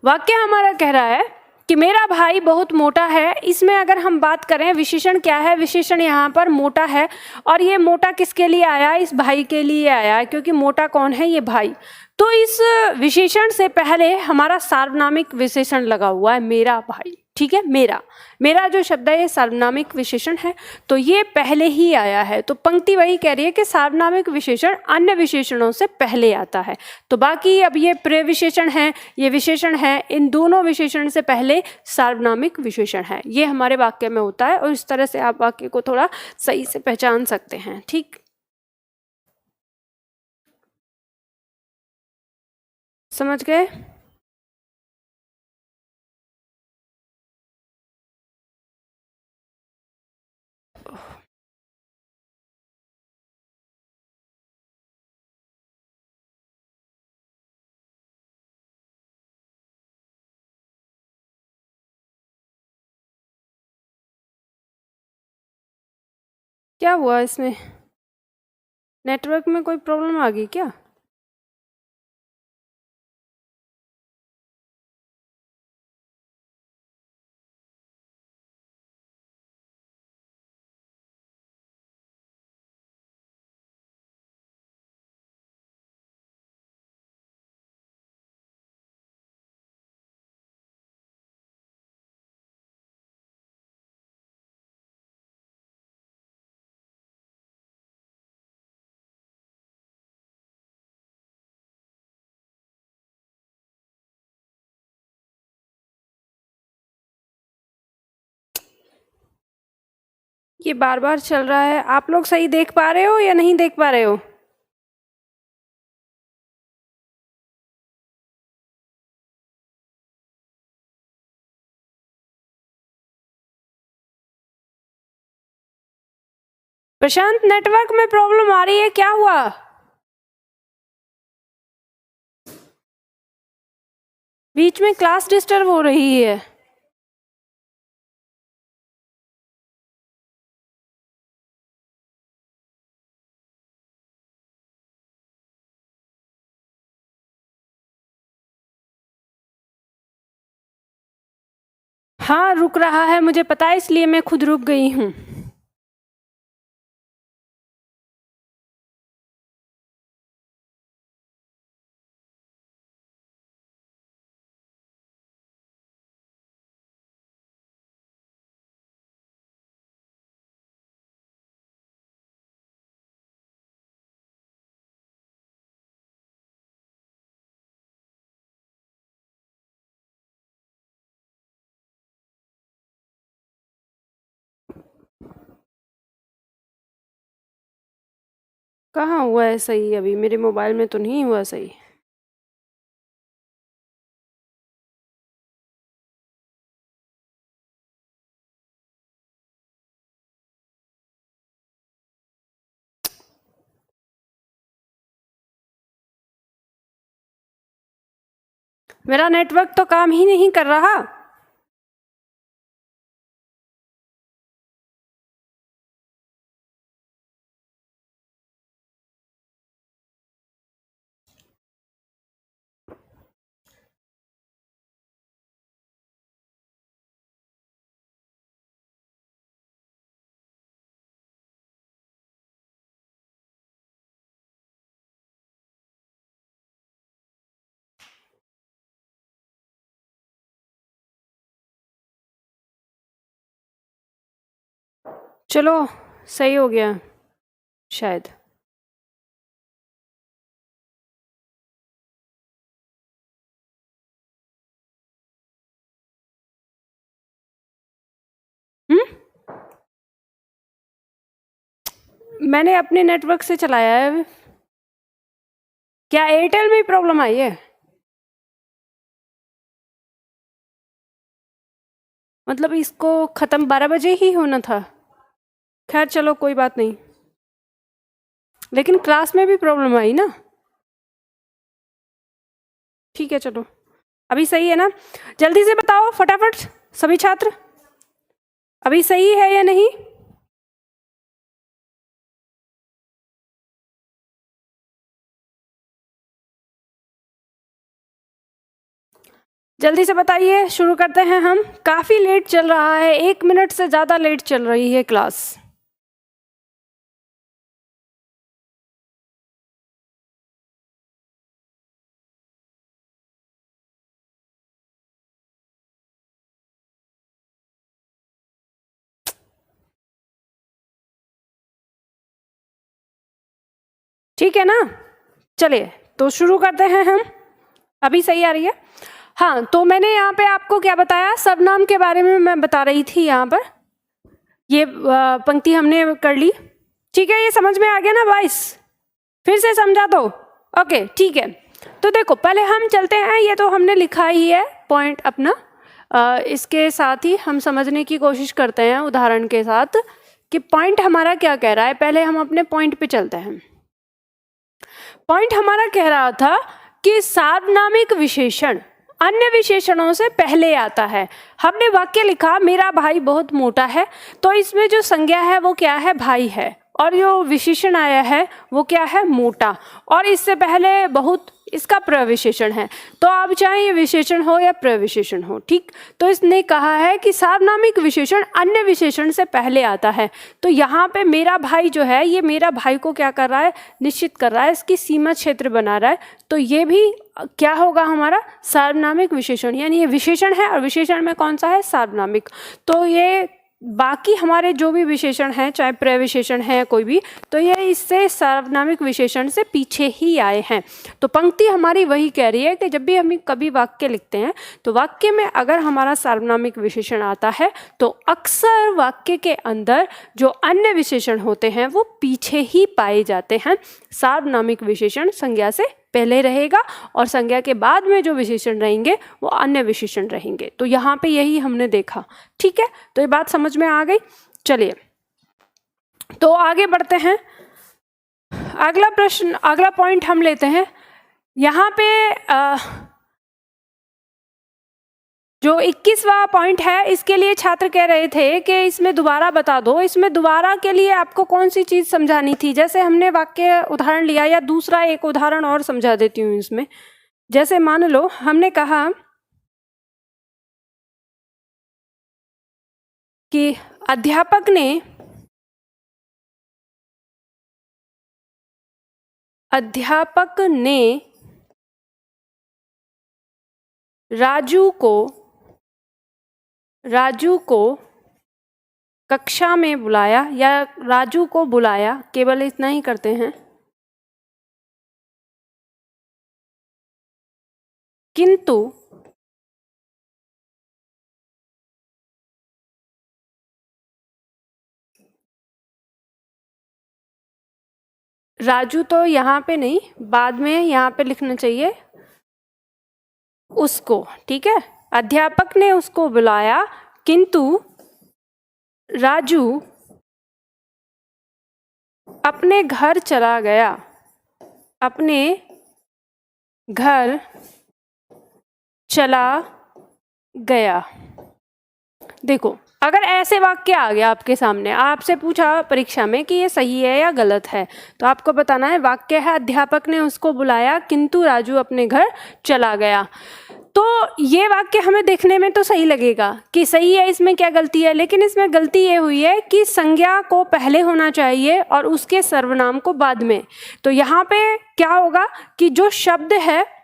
वाक्य हमारा कह रहा है कि मेरा भाई बहुत मोटा है। इसमें अगर हम बात करें विशेषण क्या है, विशेषण यहाँ पर मोटा है, और ये मोटा किसके लिए आया, इस भाई के लिए आया है, क्योंकि मोटा कौन है, ये भाई। तो इस विशेषण से पहले हमारा सार्वनामिक विशेषण लगा हुआ है, मेरा भाई। ठीक है, मेरा मेरा जो शब्द है ये सार्वनामिक विशेषण है, तो ये पहले ही आया है। तो पंक्ति वही कह रही है कि सार्वनामिक विशेषण अन्य विशेषणों से पहले आता है। तो बाकी अब ये प्रविशेषण है, ये विशेषण है, इन दोनों विशेषण से पहले सार्वनामिक विशेषण है। ये हमारे वाक्य में होता है, और इस तरह से आप वाक्य को थोड़ा सही से पहचान सकते हैं। ठीक, समझ गए? क्या हुआ इसमें, नेटवर्क में कोई प्रॉब्लम आ गई क्या? ये बार बार चल रहा है। आप लोग सही देख पा रहे हो या नहीं देख पा रहे हो? प्रशांत, नेटवर्क में प्रॉब्लम आ रही है, क्या हुआ? बीच में क्लास डिस्टर्ब हो रही है। हाँ रुक रहा है, मुझे पता है, इसलिए मैं खुद रुक गई हूँ। कहाँ हुआ है सही? अभी मेरे मोबाइल में तो नहीं हुआ सही। मेरा नेटवर्क तो काम ही नहीं कर रहा। चलो सही हो गया शायद। मैंने अपने नेटवर्क से चलाया है। क्या एयरटेल में प्रॉब्लम आई है? मतलब इसको ख़त्म 12 बजे ही होना था। खैर चलो कोई बात नहीं, लेकिन क्लास में भी प्रॉब्लम आई ना। ठीक है चलो, अभी सही है ना? जल्दी से बताओ फटाफट सभी छात्र, अभी सही है या नहीं? जल्दी से बताइए, शुरू करते हैं हम। काफ़ी लेट चल रहा है, 1 मिनट से ज़्यादा लेट चल रही है क्लास। ठीक है ना? चलिए तो शुरू करते हैं हम। अभी सही आ रही है? हाँ, तो मैंने यहाँ पे आपको क्या बताया, सर्वनाम के बारे में मैं बता रही थी। यहाँ पर ये पंक्ति हमने कर ली। ठीक है, ये समझ में आ गया ना वाइस? फिर से समझा दो। ओके ठीक है, तो देखो पहले हम चलते हैं, ये तो हमने लिखा ही है पॉइंट अपना। इसके साथ ही हम समझने की कोशिश करते हैं उदाहरण के साथ कि पॉइंट हमारा क्या कह रहा है। पहले हम अपने पॉइंट पे चलते हैं। पॉइंट हमारा कह रहा था कि सार्वनामिक विशेषण अन्य विशेषणों से पहले आता है। हमने वाक्य लिखा मेरा भाई बहुत मोटा है, तो इसमें जो संज्ञा है वो क्या है, भाई है, और जो विशेषण आया है वो क्या है, मोटा, और इससे पहले बहुत इसका प्रविशेषण है। तो अब चाहे ये विशेषण हो या प्रविशेषण हो, ठीक, तो इसने कहा है कि सार्वनामिक विशेषण अन्य विशेषण से पहले आता है। तो यहाँ पे मेरा भाई जो है, ये मेरा भाई को क्या कर रहा है, निश्चित कर रहा है, इसकी सीमा क्षेत्र बना रहा है। तो ये भी क्या होगा, हमारा सार्वनामिक विशेषण, यानी ये विशेषण है और विशेषण में कौन सा है, सार्वनामिक। तो ये बाकी हमारे जो भी विशेषण हैं, चाहे प्रविशेषण है कोई भी, तो ये इससे सार्वनामिक विशेषण से पीछे ही आए हैं। तो पंक्ति हमारी वही कह रही है कि जब भी हम कभी वाक्य लिखते हैं तो वाक्य में अगर हमारा सार्वनामिक विशेषण आता है तो अक्सर वाक्य के अंदर जो अन्य विशेषण होते हैं वो पीछे ही पाए जाते हैं। सार्वनामिक विशेषण संज्ञा से पहले रहेगा और संज्ञा के बाद में जो विशेषण रहेंगे वो अन्य विशेषण रहेंगे। तो यहाँ पे यही हमने देखा। ठीक है, तो ये बात समझ में आ गई। चलिए तो आगे बढ़ते हैं। अगला प्रश्न, अगला पॉइंट हम लेते हैं। यहाँ पे जो 21वां पॉइंट है, इसके लिए छात्र कह रहे थे कि इसमें दोबारा बता दो। इसमें दोबारा के लिए आपको कौन सी चीज़ समझानी थी? जैसे हमने वाक्य उदाहरण लिया, या दूसरा एक उदाहरण और समझा देती हूँ इसमें। जैसे मान लो हमने कहा कि अध्यापक ने राजू को कक्षा में बुलाया, या राजू को बुलाया, केवल इतना ही करते हैं, किंतु राजू तो यहाँ पे नहीं, बाद में यहाँ पे लिखना चाहिए उसको। ठीक है, अध्यापक ने उसको बुलाया किंतु राजू अपने घर चला गया, अपने घर चला गया। देखो अगर ऐसे वाक्य आ गया आपके सामने, आपसे पूछा परीक्षा में कि ये सही है या गलत है, तो आपको बताना है वाक्य है अध्यापक ने उसको बुलाया किंतु राजू अपने घर चला गया। तो ये वाक्य हमें देखने में तो सही लगेगा कि सही है, इसमें क्या गलती है, लेकिन इसमें गलती ये हुई है कि संज्ञा को पहले होना चाहिए और उसके सर्वनाम को बाद में। तो यहाँ पे क्या होगा कि जो शब्द है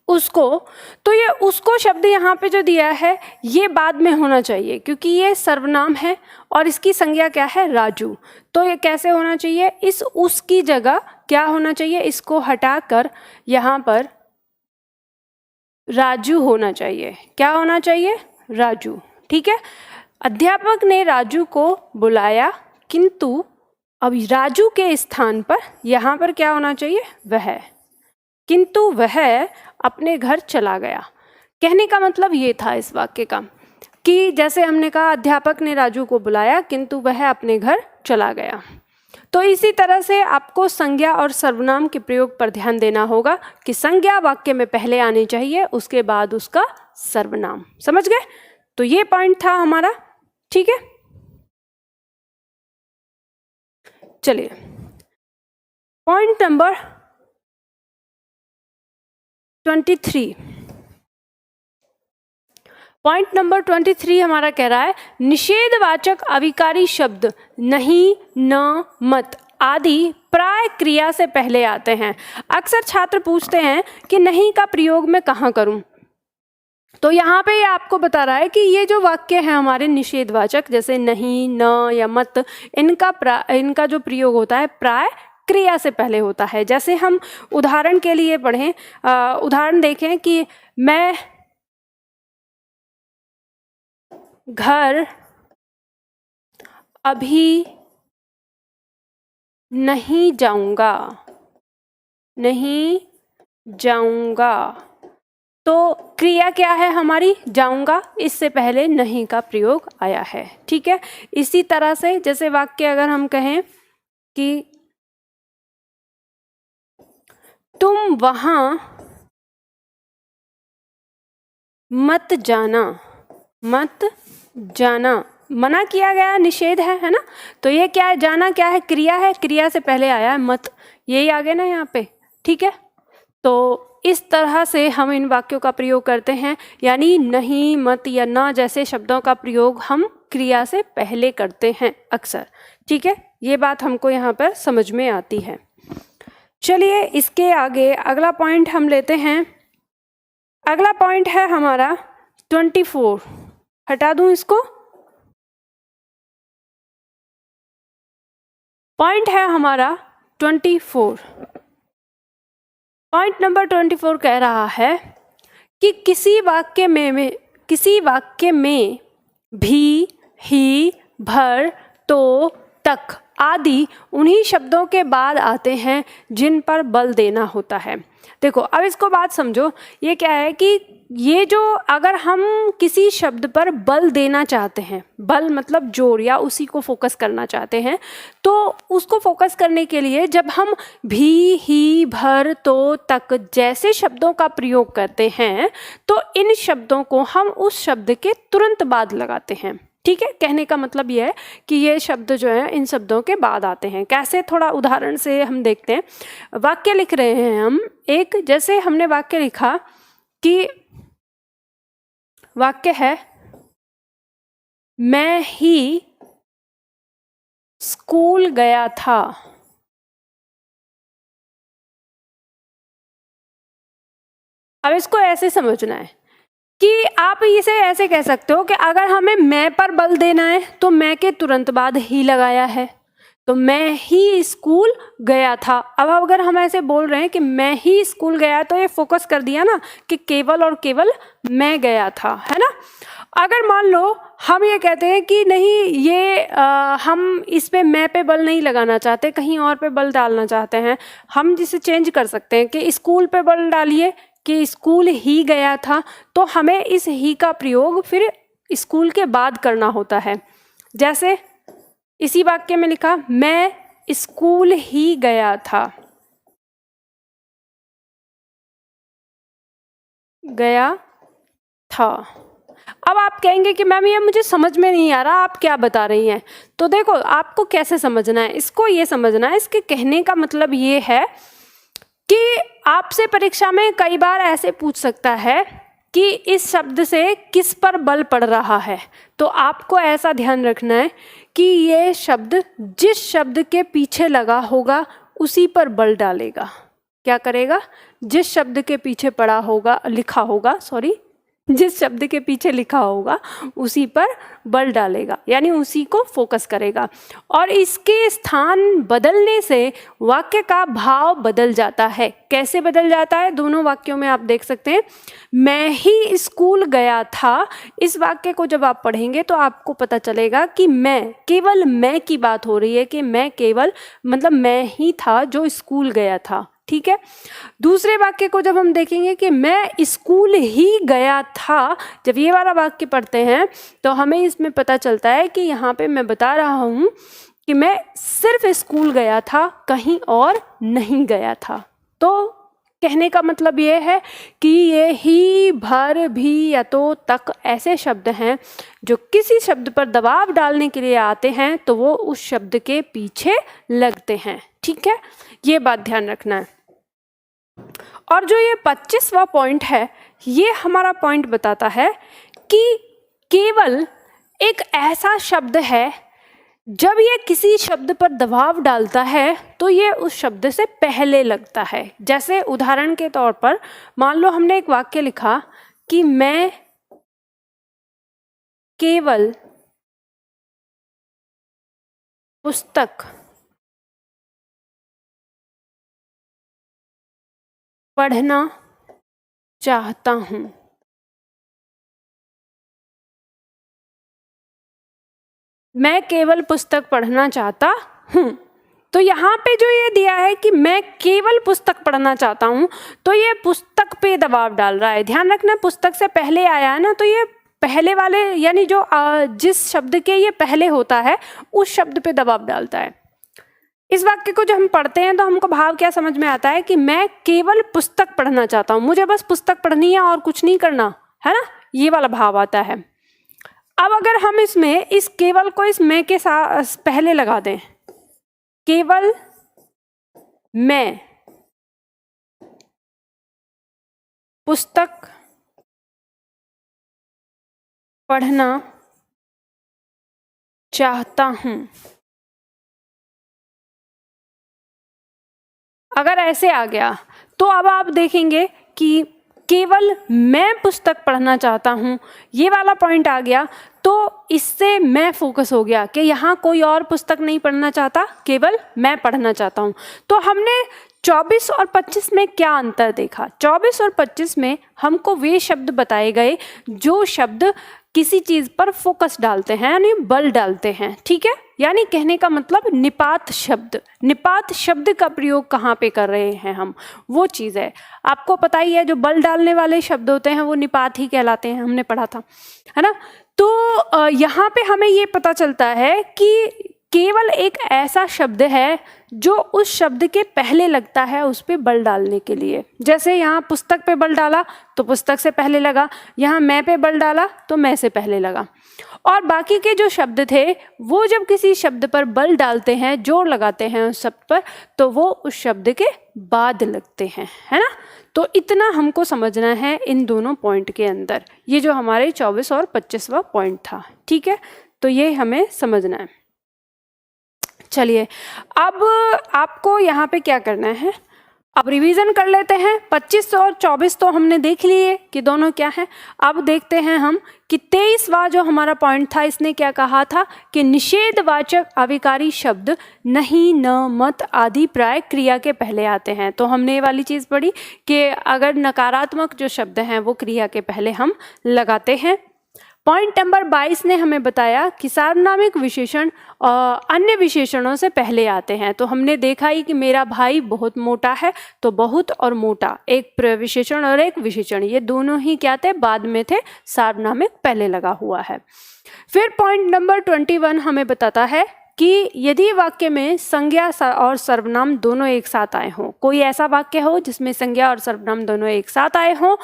उसको, तो ये उसको शब्द यहाँ पे जो दिया है ये बाद में होना चाहिए, क्योंकि ये सर्वनाम है और इसकी संज्ञा क्या है, राजू। तो ये कैसे होना चाहिए, इस उसकी जगह क्या होना चाहिए, इसको हटाकर यहाँ पर राजू होना चाहिए। क्या होना चाहिए, राजू। ठीक है, अध्यापक ने राजू को बुलाया किंतु अब राजू के स्थान पर यहाँ पर क्या होना चाहिए, वह, किंतु वह अपने घर चला गया। कहने का मतलब ये था इस वाक्य का कि जैसे हमने कहा अध्यापक ने राजू को बुलाया किंतु वह अपने घर चला गया। तो इसी तरह से आपको संज्ञा और सर्वनाम के प्रयोग पर ध्यान देना होगा कि संज्ञा वाक्य में पहले आनी चाहिए, उसके बाद उसका सर्वनाम। समझ गए? तो ये पॉइंट था हमारा। ठीक है, चलिए पॉइंट नंबर 23। पॉइंट नंबर 23 हमारा कह रहा है निषेधवाचक अविकारी शब्द नहीं, न, मत आदि प्राय क्रिया से पहले आते हैं। अक्सर छात्र पूछते हैं कि नहीं का प्रयोग मैं कहाँ करूं। तो यहाँ पे आपको बता रहा है कि ये जो वाक्य है हमारे निषेधवाचक जैसे नहीं, न या मत, इनका जो प्रयोग होता है प्राय क्रिया से पहले होता है। जैसे हम उदाहरण के लिए पढ़ें, उदाहरण देखें कि मैं घर अभी नहीं जाऊंगा, नहीं जाऊंगा। तो क्रिया क्या है हमारी, जाऊंगा, इससे पहले नहीं का प्रयोग आया है। ठीक है, इसी तरह से जैसे वाक्य अगर हम कहें कि तुम वहां मत जाना, मत जाना, मना किया गया, निषेध है ना। तो ये क्या है, जाना क्या है, क्रिया है, क्रिया से पहले आया है मत, यही आ गया ना यहाँ पे। ठीक है, तो इस तरह से हम इन वाक्यों का प्रयोग करते हैं, यानी नहीं, मत या न जैसे शब्दों का प्रयोग हम क्रिया से पहले करते हैं अक्सर। ठीक है, ये बात हमको यहाँ पर समझ में आती है। चलिए इसके आगे अगला पॉइंट हम लेते हैं। अगला पॉइंट है हमारा 24। हटा दूं इसको। पॉइंट है हमारा 24। पॉइंट नंबर 24 कह रहा है कि किसी वाक्य में भी, ही, भर, तो, तक आदि उन्हीं शब्दों के बाद आते हैं जिन पर बल देना होता है। देखो अब इसको बात समझो, ये क्या है कि ये जो अगर हम किसी शब्द पर बल देना चाहते हैं, बल मतलब जोर या उसी को फोकस करना चाहते हैं, तो उसको फोकस करने के लिए जब हम भी, ही, भर, तो, तक जैसे शब्दों का प्रयोग करते हैं तो इन शब्दों को हम उस शब्द के तुरंत बाद लगाते हैं। ठीक है, कहने का मतलब यह है कि ये शब्द जो है इन शब्दों के बाद आते हैं। कैसे, थोड़ा उदाहरण से हम देखते हैं। वाक्य लिख रहे हैं हम एक, जैसे हमने वाक्य लिखा कि वाक्य है मैं ही स्कूल गया था। अब इसको ऐसे समझना है कि आप इसे ऐसे कह सकते हो कि अगर हमें मैं पर बल देना है तो मैं के तुरंत बाद ही लगाया है, तो मैं ही स्कूल गया था। अब अगर हम ऐसे बोल रहे हैं कि मैं ही स्कूल गया, तो ये फोकस कर दिया ना कि केवल और केवल मैं गया था, है ना। अगर मान लो हम ये कहते हैं कि नहीं, ये हम इस पे मैं पे बल नहीं लगाना चाहते, कहीं और पे बल डालना चाहते हैं, हम जिसे चेंज कर सकते हैं कि स्कूल पे बल डालिए कि स्कूल ही गया था, तो हमें इस ही का प्रयोग फिर स्कूल के बाद करना होता है। जैसे इसी वाक्य में लिखा मैं स्कूल ही गया था, गया था। अब आप कहेंगे कि मैम ये मुझे समझ में नहीं आ रहा, आप क्या बता रही हैं। तो देखो आपको कैसे समझना है इसको, ये समझना है, इसके कहने का मतलब ये है कि आपसे परीक्षा में कई बार ऐसे पूछ सकता है कि इस शब्द से किस पर बल पड़ रहा है। तो आपको ऐसा ध्यान रखना है कि ये शब्द जिस शब्द के पीछे लगा होगा उसी पर बल डालेगा। क्या करेगा, जिस शब्द के पीछे पड़ा होगा, लिखा होगा, जिस शब्द के पीछे लिखा होगा उसी पर बल डालेगा, यानी उसी को फोकस करेगा। और इसके स्थान बदलने से वाक्य का भाव बदल जाता है। कैसे बदल जाता है? दोनों वाक्यों में आप देख सकते हैं। मैं ही स्कूल गया था, इस वाक्य को जब आप पढ़ेंगे तो आपको पता चलेगा कि मैं, केवल मैं की बात हो रही है, कि मैं केवल मतलब मैं ही था जो स्कूल गया था। ठीक है। दूसरे वाक्य को जब हम देखेंगे कि मैं स्कूल ही गया था, जब ये वाला वाक्य पढ़ते हैं तो हमें इसमें पता चलता है कि यहाँ पे मैं बता रहा हूँ कि मैं सिर्फ स्कूल गया था, कहीं और नहीं गया था। तो कहने का मतलब ये है कि ये ही, भर, भी या तो, तक ऐसे शब्द हैं जो किसी शब्द पर दबाव डालने के लिए आते हैं तो वो उस शब्द के पीछे लगते हैं। ठीक है, ये बात ध्यान रखना है। और जो ये 25वां पॉइंट है, ये हमारा पॉइंट बताता है कि केवल एक ऐसा शब्द है जब ये किसी शब्द पर दबाव डालता है तो ये उस शब्द से पहले लगता है। जैसे उदाहरण के तौर पर मान लो हमने एक वाक्य लिखा कि मैं केवल पुस्तक पढ़ना चाहता हूँ। मैं केवल पुस्तक पढ़ना चाहता हूँ। तो यहाँ पे जो ये दिया है कि मैं केवल पुस्तक पढ़ना चाहता हूँ, तो ये पुस्तक पे दबाव डाल रहा है। ध्यान रखना, पुस्तक से पहले आया है ना, तो ये पहले वाले यानी जो जिस शब्द के ये पहले होता है उस शब्द पे दबाव डालता है। इस वाक्य को जब हम पढ़ते हैं तो हमको भाव क्या समझ में आता है कि मैं केवल पुस्तक पढ़ना चाहता हूँ, मुझे बस पुस्तक पढ़नी है और कुछ नहीं करना है ना, ये वाला भाव आता है। अब अगर हम इसमें इस केवल को इस मैं के साथ पहले लगा दें, केवल मैं पुस्तक पढ़ना चाहता हूं, अगर ऐसे आ गया तो अब आप देखेंगे कि केवल मैं पुस्तक पढ़ना चाहता हूँ, ये वाला पॉइंट आ गया, तो इससे मैं फोकस हो गया कि यहाँ कोई और पुस्तक नहीं पढ़ना चाहता, केवल मैं पढ़ना चाहता हूँ। तो हमने 24 और 25 में क्या अंतर देखा? 24 और 25 में हमको वे शब्द बताए गए जो शब्द किसी चीज़ पर फोकस डालते हैं, यानी बल डालते हैं। ठीक है, यानी कहने का मतलब निपात शब्द, निपात शब्द का प्रयोग कहाँ पे कर रहे हैं हम, वो चीज़ है। आपको पता ही है जो बल डालने वाले शब्द होते हैं वो निपात ही कहलाते हैं, हमने पढ़ा था, है ना। तो यहाँ पे हमें ये पता चलता है कि केवल एक ऐसा शब्द है जो उस शब्द के पहले लगता है उस पे बल डालने के लिए। जैसे यहाँ पुस्तक पे बल डाला तो पुस्तक से पहले लगा, यहाँ मैं पे बल डाला तो मैं से पहले लगा। और बाकी के जो शब्द थे वो जब किसी शब्द पर बल डालते हैं, जोर लगाते हैं उस शब्द पर, तो वो उस शब्द के बाद लगते हैं, है ना। तो इतना हमको समझना है इन दोनों पॉइंट के अंदर, ये जो हमारे 24 और 25वां पॉइंट था। ठीक है, तो ये हमें समझना है। चलिए, अब आपको यहाँ पे क्या करना है, अब रिवीजन कर लेते हैं। 25 और 24 तो हमने देख लिए कि दोनों क्या हैं। अब देखते हैं हम कि 23वां जो हमारा पॉइंट था, इसने क्या कहा था कि निषेधवाचक अविकारी शब्द नहीं, न, मत आदि प्राय क्रिया के पहले आते हैं। तो हमने ये वाली चीज़ पढ़ी कि अगर नकारात्मक जो शब्द हैं वो क्रिया के पहले हम लगाते हैं। पॉइंट नंबर 22 ने हमें बताया कि सार्वनामिक विशेषण अन्य विशेषणों से पहले आते हैं। तो हमने देखा ही कि मेरा भाई बहुत मोटा है, तो बहुत और मोटा एक प्रविशेषण और एक विशेषण, ये दोनों ही क्या थे, बाद में थे, सार्वनामिक पहले लगा हुआ है। फिर पॉइंट नंबर 21 हमें बताता है कि यदि वाक्य में संज्ञा और सर्वनाम दोनों एक साथ आए हों, कोई ऐसा वाक्य हो जिसमें संज्ञा और सर्वनाम दोनों एक साथ आए हों,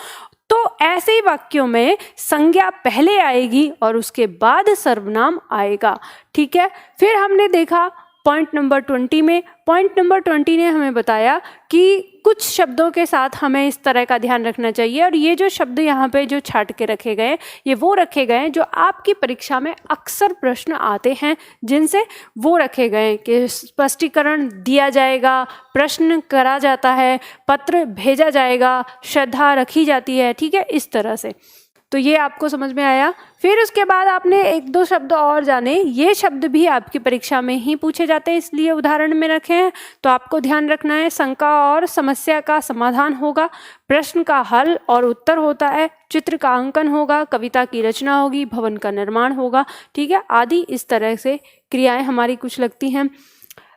तो ऐसे ही वाक्यों में संज्ञा पहले आएगी और उसके बाद सर्वनाम आएगा। ठीक है, फिर हमने देखा पॉइंट नंबर 20 में, पॉइंट नंबर 20 ने हमें बताया कि कुछ शब्दों के साथ हमें इस तरह का ध्यान रखना चाहिए। और ये जो शब्द यहाँ पे जो छाट के रखे गए, ये वो रखे गए जो आपकी परीक्षा में अक्सर प्रश्न आते हैं, जिनसे वो रखे गए कि स्पष्टीकरण दिया जाएगा, प्रश्न करा जाता है, पत्र भेजा जाएगा, श्रद्धा रखी जाती है। ठीक है, इस तरह से। तो ये आपको समझ में आया। फिर उसके बाद आपने एक दो शब्द और जाने, ये शब्द भी आपकी परीक्षा में ही पूछे जाते हैं, इसलिए उदाहरण में रखे हैं। तो आपको ध्यान रखना है, शंका और समस्या का समाधान होगा, प्रश्न का हल और उत्तर होता है, चित्र का अंकन होगा, कविता की रचना होगी, भवन का निर्माण होगा, ठीक है, आदि इस तरह से क्रियाएं हमारी कुछ लगती हैं।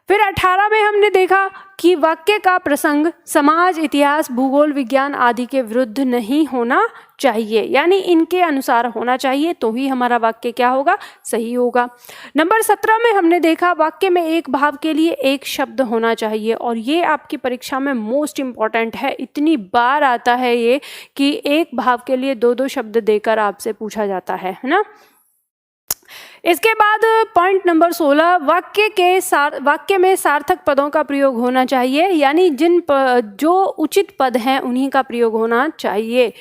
फिर 18 में हमने देखा कि वाक्य का प्रसंग समाज, इतिहास, भूगोल, विज्ञान आदि के विरुद्ध नहीं होना चाहिए, यानी इनके अनुसार होना चाहिए, तो ही हमारा वाक्य क्या होगा, सही होगा। नंबर 17 में हमने देखा वाक्य में एक भाव के लिए एक शब्द होना चाहिए, और ये आपकी परीक्षा में मोस्ट इम्पॉर्टेंट है। इतनी बार आता है ये कि एक भाव के लिए दो दो शब्द देकर आपसे पूछा जाता है ना। इसके बाद पॉइंट नंबर 16, वाक्य में सार्थक पदों का प्रयोग होना चाहिए, यानी जो उचित पद हैं उन्हीं का प्रयोग होना चाहिए।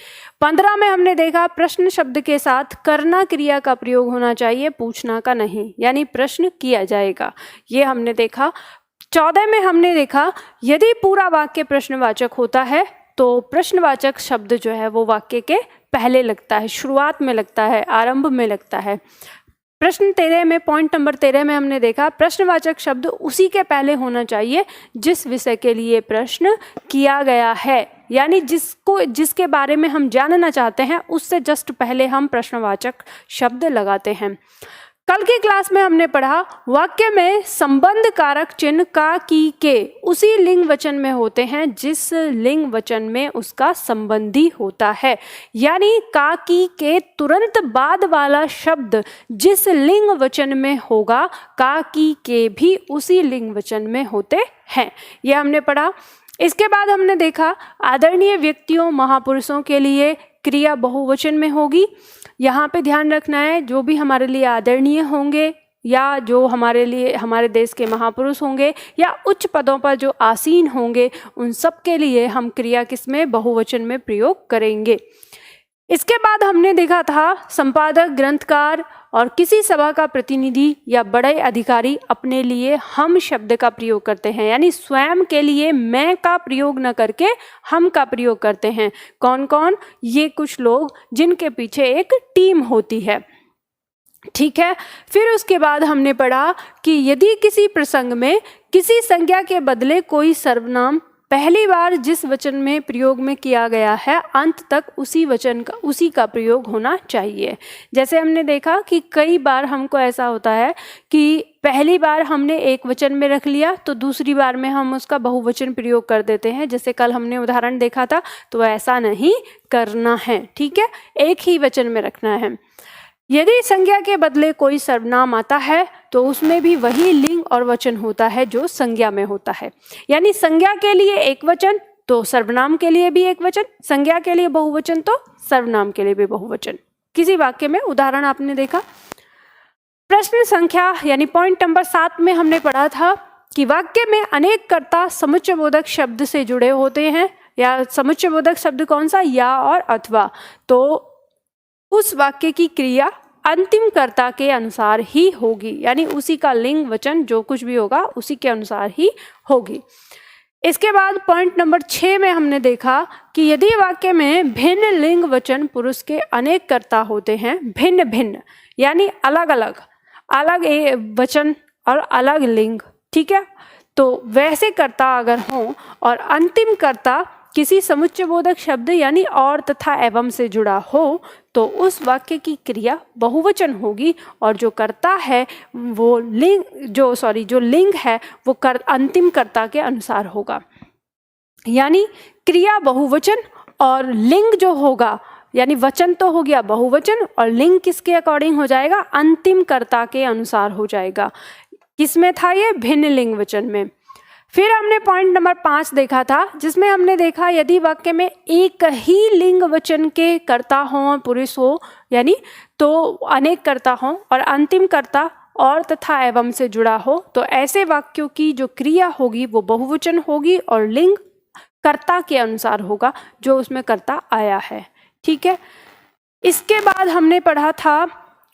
15 में हमने देखा प्रश्न शब्द के साथ करना क्रिया का प्रयोग होना चाहिए, पूछना का नहीं, यानी प्रश्न किया जाएगा, ये हमने देखा। 14 में हमने देखा यदि पूरा वाक्य प्रश्नवाचक होता है तो प्रश्नवाचक शब्द जो है वो वाक्य के पहले लगता है, शुरुआत में लगता है, आरंभ में लगता है। प्रश्न 13 में, पॉइंट नंबर 13 में हमने देखा प्रश्नवाचक शब्द उसी के पहले होना चाहिए जिस विषय के लिए प्रश्न किया गया है, यानी जिसके बारे में हम जानना चाहते हैं उससे जस्ट पहले हम प्रश्नवाचक शब्द लगाते हैं। कल की क्लास में हमने पढ़ा वाक्य में संबंध कारक चिन्ह का, की, के उसी लिंग वचन में होते हैं जिस लिंग वचन में उसका संबंधी होता है, यानी का, की, के तुरंत बाद वाला शब्द जिस लिंग वचन में होगा, का, की, के भी उसी लिंग वचन में होते हैं, यह हमने पढ़ा। इसके बाद हमने देखा आदरणीय व्यक्तियों, महापुरुषों के लिए क्रिया बहुवचन में होगी। यहाँ पे ध्यान रखना है, जो भी हमारे लिए आदरणीय होंगे या जो हमारे लिए हमारे देश के महापुरुष होंगे या उच्च पदों पर जो आसीन होंगे, उन सब के लिए हम क्रिया किसमें, बहुवचन में प्रयोग करेंगे। इसके बाद हमने देखा था संपादक, ग्रंथकार और किसी सभा का प्रतिनिधि या बड़े अधिकारी अपने लिए हम शब्द का प्रयोग करते हैं, यानी स्वयं के लिए मैं का प्रयोग न करके हम का प्रयोग करते हैं। कौन कौन, ये कुछ लोग जिनके पीछे एक टीम होती है, ठीक है। फिर उसके बाद हमने पढ़ा कि यदि किसी प्रसंग में किसी संज्ञा के बदले कोई सर्वनाम पहली बार जिस वचन में प्रयोग में किया गया है अंत तक उसी का प्रयोग होना चाहिए। जैसे हमने देखा कि कई बार हमको ऐसा होता है कि पहली बार हमने एक वचन में रख लिया तो दूसरी बार में हम उसका बहुवचन प्रयोग कर देते हैं, जैसे कल हमने उदाहरण देखा था, तो ऐसा नहीं करना है, ठीक है, एक ही वचन में रखना है। यदि संज्ञा के बदले कोई सर्वनाम आता है तो उसमें भी वही लिंग और वचन होता है जो संज्ञा में होता है, यानी संज्ञा के लिए एक वचन तो सर्वनाम के लिए भी एक वचन, संज्ञा के लिए बहुवचन तो सर्वनाम के लिए भी बहुवचन। किसी वाक्य में उदाहरण आपने देखा। प्रश्न संख्या यानी पॉइंट नंबर 7 में हमने पढ़ा था कि वाक्य में अनेक कर्ता समुच्चयबोधक शब्द से जुड़े होते हैं, या समुच्चयबोधक शब्द कौन सा, या और अथवा, तो उस वाक्य की क्रिया अंतिम कर्ता के अनुसार ही होगी, यानी उसी का लिंग वचन जो कुछ भी होगा उसी के अनुसार ही होगी। इसके बाद पॉइंट नंबर 6 में हमने देखा कि यदि वाक्य में भिन्न लिंग वचन पुरुष के अनेक कर्ता होते हैं, भिन्न भिन्न यानी अलग अलग, अलग वचन और अलग लिंग, ठीक है, तो वैसे कर्ता अगर हों और अंतिम कर्ता किसी समुच्चयबोधक शब्द यानी और तथा एवं से जुड़ा हो तो उस वाक्य की क्रिया बहुवचन होगी, और जो कर्ता है वो जो लिंग है वो अंतिम कर्ता के अनुसार होगा, यानी क्रिया बहुवचन और लिंग जो होगा, यानी वचन तो हो गया बहुवचन और लिंग किसके अकॉर्डिंग हो जाएगा, अंतिम कर्ता के अनुसार हो जाएगा। किसमें था ये, भिन्न लिंग वचन में। फिर हमने पॉइंट नंबर 5 देखा था जिसमें हमने देखा यदि वाक्य में एक ही लिंग वचन के कर्ता हों, पुरुष हो, यानी तो अनेक कर्ता हों और अंतिम कर्ता और तथा एवं से जुड़ा हो, तो ऐसे वाक्यों की जो क्रिया होगी वो बहुवचन होगी और लिंग कर्ता के अनुसार होगा जो उसमें कर्ता आया है, ठीक है। इसके बाद हमने पढ़ा था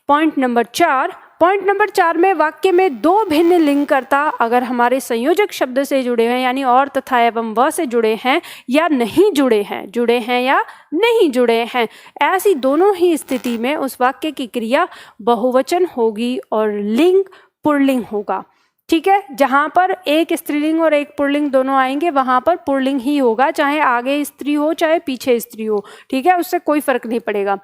पॉइंट नंबर 4 पॉइंट नंबर 4 में वाक्य में दो भिन्न लिंगकर्ता अगर हमारे संयोजक शब्द से जुड़े हैं यानी और तथा एवं व से जुड़े हैं या नहीं जुड़े हैं या नहीं जुड़े हैं, ऐसी दोनों ही स्थिति में उस वाक्य की क्रिया बहुवचन होगी और लिंग पुल्लिंग होगा। ठीक है, जहाँ पर एक स्त्रीलिंग और एक पुल्लिंग दोनों आएंगे वहाँ पर पुल्लिंग ही होगा, चाहे आगे स्त्री हो चाहे पीछे स्त्री हो। ठीक है, उससे कोई फर्क नहीं पड़ेगा।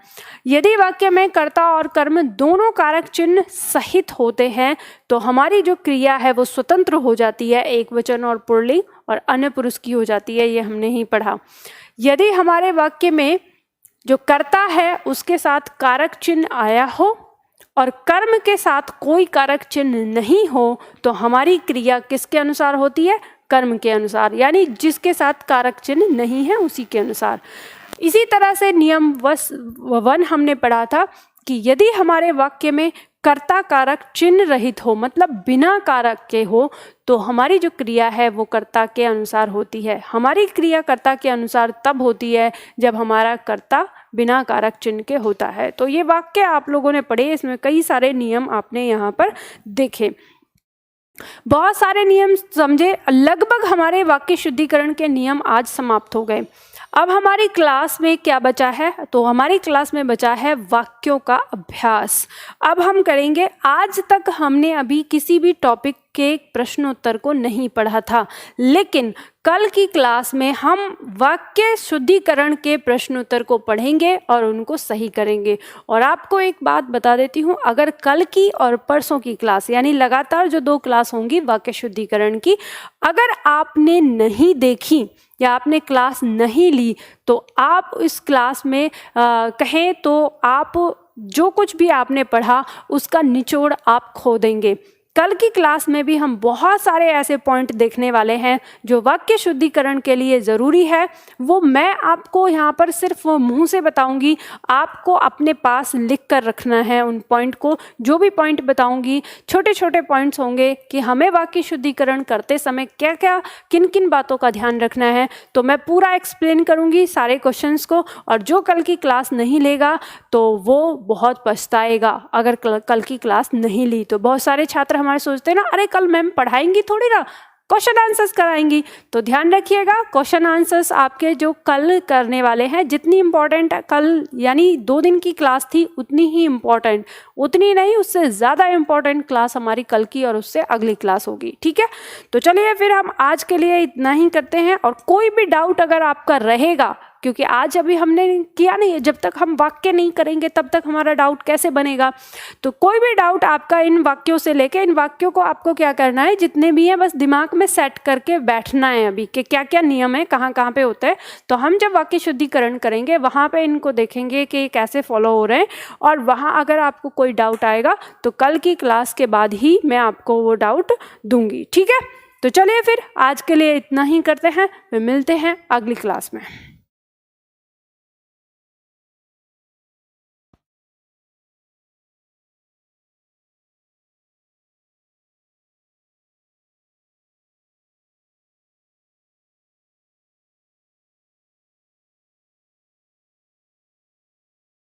यदि वाक्य में कर्ता और कर्म दोनों कारक चिन्ह सहित होते हैं तो हमारी जो क्रिया है वो स्वतंत्र हो जाती है, एक वचन और पुल्लिंग और अन्य पुरुष की हो जाती है, ये हमने ही पढ़ा। यदि हमारे वाक्य में जो कर्ता है उसके साथ कारक चिन्ह आया हो और कर्म के साथ कोई कारक चिन्ह नहीं हो तो हमारी क्रिया किसके अनुसार होती है? कर्म के अनुसार, यानी जिसके साथ कारक चिन्ह नहीं है उसी के अनुसार। इसी तरह से नियम 1 हमने पढ़ा था कि यदि हमारे वाक्य में कर्ता कारक चिन्ह रहित हो, मतलब बिना कारक के हो, तो हमारी जो क्रिया है वो कर्ता के अनुसार होती है। हमारी क्रिया कर्ता के अनुसार तब होती है जब हमारा कर्ता बिना कारक चिन्ह के होता है। तो ये वाक्य आप लोगों ने पढ़े, इसमें कई सारे नियम आपने यहाँ पर देखे, बहुत सारे नियम समझे। लगभग हमारे वाक्य शुद्धिकरण के नियम आज समाप्त हो गए। अब हमारी क्लास में क्या बचा है? तो हमारी क्लास में बचा है वाक्यों का अभ्यास। अब हम करेंगे, आज तक हमने अभी किसी भी टॉपिक के प्रश्नोत्तर को नहीं पढ़ा था, लेकिन कल की क्लास में हम वाक्य शुद्धिकरण के प्रश्नोत्तर को पढ़ेंगे और उनको सही करेंगे। और आपको एक बात बता देती हूँ, अगर कल की और परसों की क्लास यानी लगातार जो 2 क्लास होंगी वाक्य शुद्धिकरण की, अगर आपने नहीं देखी या आपने क्लास नहीं ली तो आप इस क्लास में कहें तो आप जो कुछ भी आपने पढ़ा उसका निचोड़ आप खो देंगे। कल की क्लास में भी हम बहुत सारे ऐसे पॉइंट देखने वाले हैं जो वाक्य शुद्धिकरण के लिए ज़रूरी है। वो मैं आपको यहाँ पर सिर्फ मुंह से बताऊंगी, आपको अपने पास लिख कर रखना है उन पॉइंट को। जो भी पॉइंट बताऊंगी छोटे छोटे पॉइंट्स होंगे कि हमें वाक्य शुद्धिकरण करते समय क्या क्या किन किन बातों का ध्यान रखना है। तो मैं पूरा एक्सप्लेन करूँगी सारे क्वेश्चंस को, और जो कल की क्लास नहीं लेगा तो वो बहुत पछताएगा अगर कल की क्लास नहीं ली। तो बहुत सारे छात्र हमारे सोचते हैं ना, अरे कल मैम पढ़ाएंगी थोड़ी ना, क्वेश्चन आंसर्स कराएंगी। तो ध्यान रखिएगा, क्वेश्चन आंसर्स आपके जो कल करने वाले हैं, जितनी इम्पोर्टेंट कल यानी 2 दिन की क्लास थी उतनी ही इम्पोर्टेंट, उतनी नहीं उससे ज़्यादा इम्पोर्टेंट क्लास हमारी कल की और उससे अगली क्लास होगी। ठीक है, तो चलिए फिर हम आज के लिए इतना ही करते हैं। और कोई भी डाउट अगर आपका रहेगा, क्योंकि आज अभी हमने किया नहीं है, जब तक हम वाक्य नहीं करेंगे तब तक हमारा डाउट कैसे बनेगा। तो कोई भी डाउट आपका इन वाक्यों से लेके, इन वाक्यों को आपको क्या करना है, जितने भी हैं बस दिमाग में सेट करके बैठना है अभी कि क्या क्या नियम है, कहाँ कहाँ पे होता है। तो हम जब वाक्य शुद्धिकरण करेंगे वहाँ पे इनको देखेंगे कि कैसे फॉलो हो रहे हैं, और वहाँ अगर आपको कोई डाउट आएगा तो कल की क्लास के बाद ही मैं आपको वो डाउट दूंगी। ठीक है, तो चलिए फिर आज के लिए इतना ही करते हैं, फिर मिलते हैं अगली क्लास में।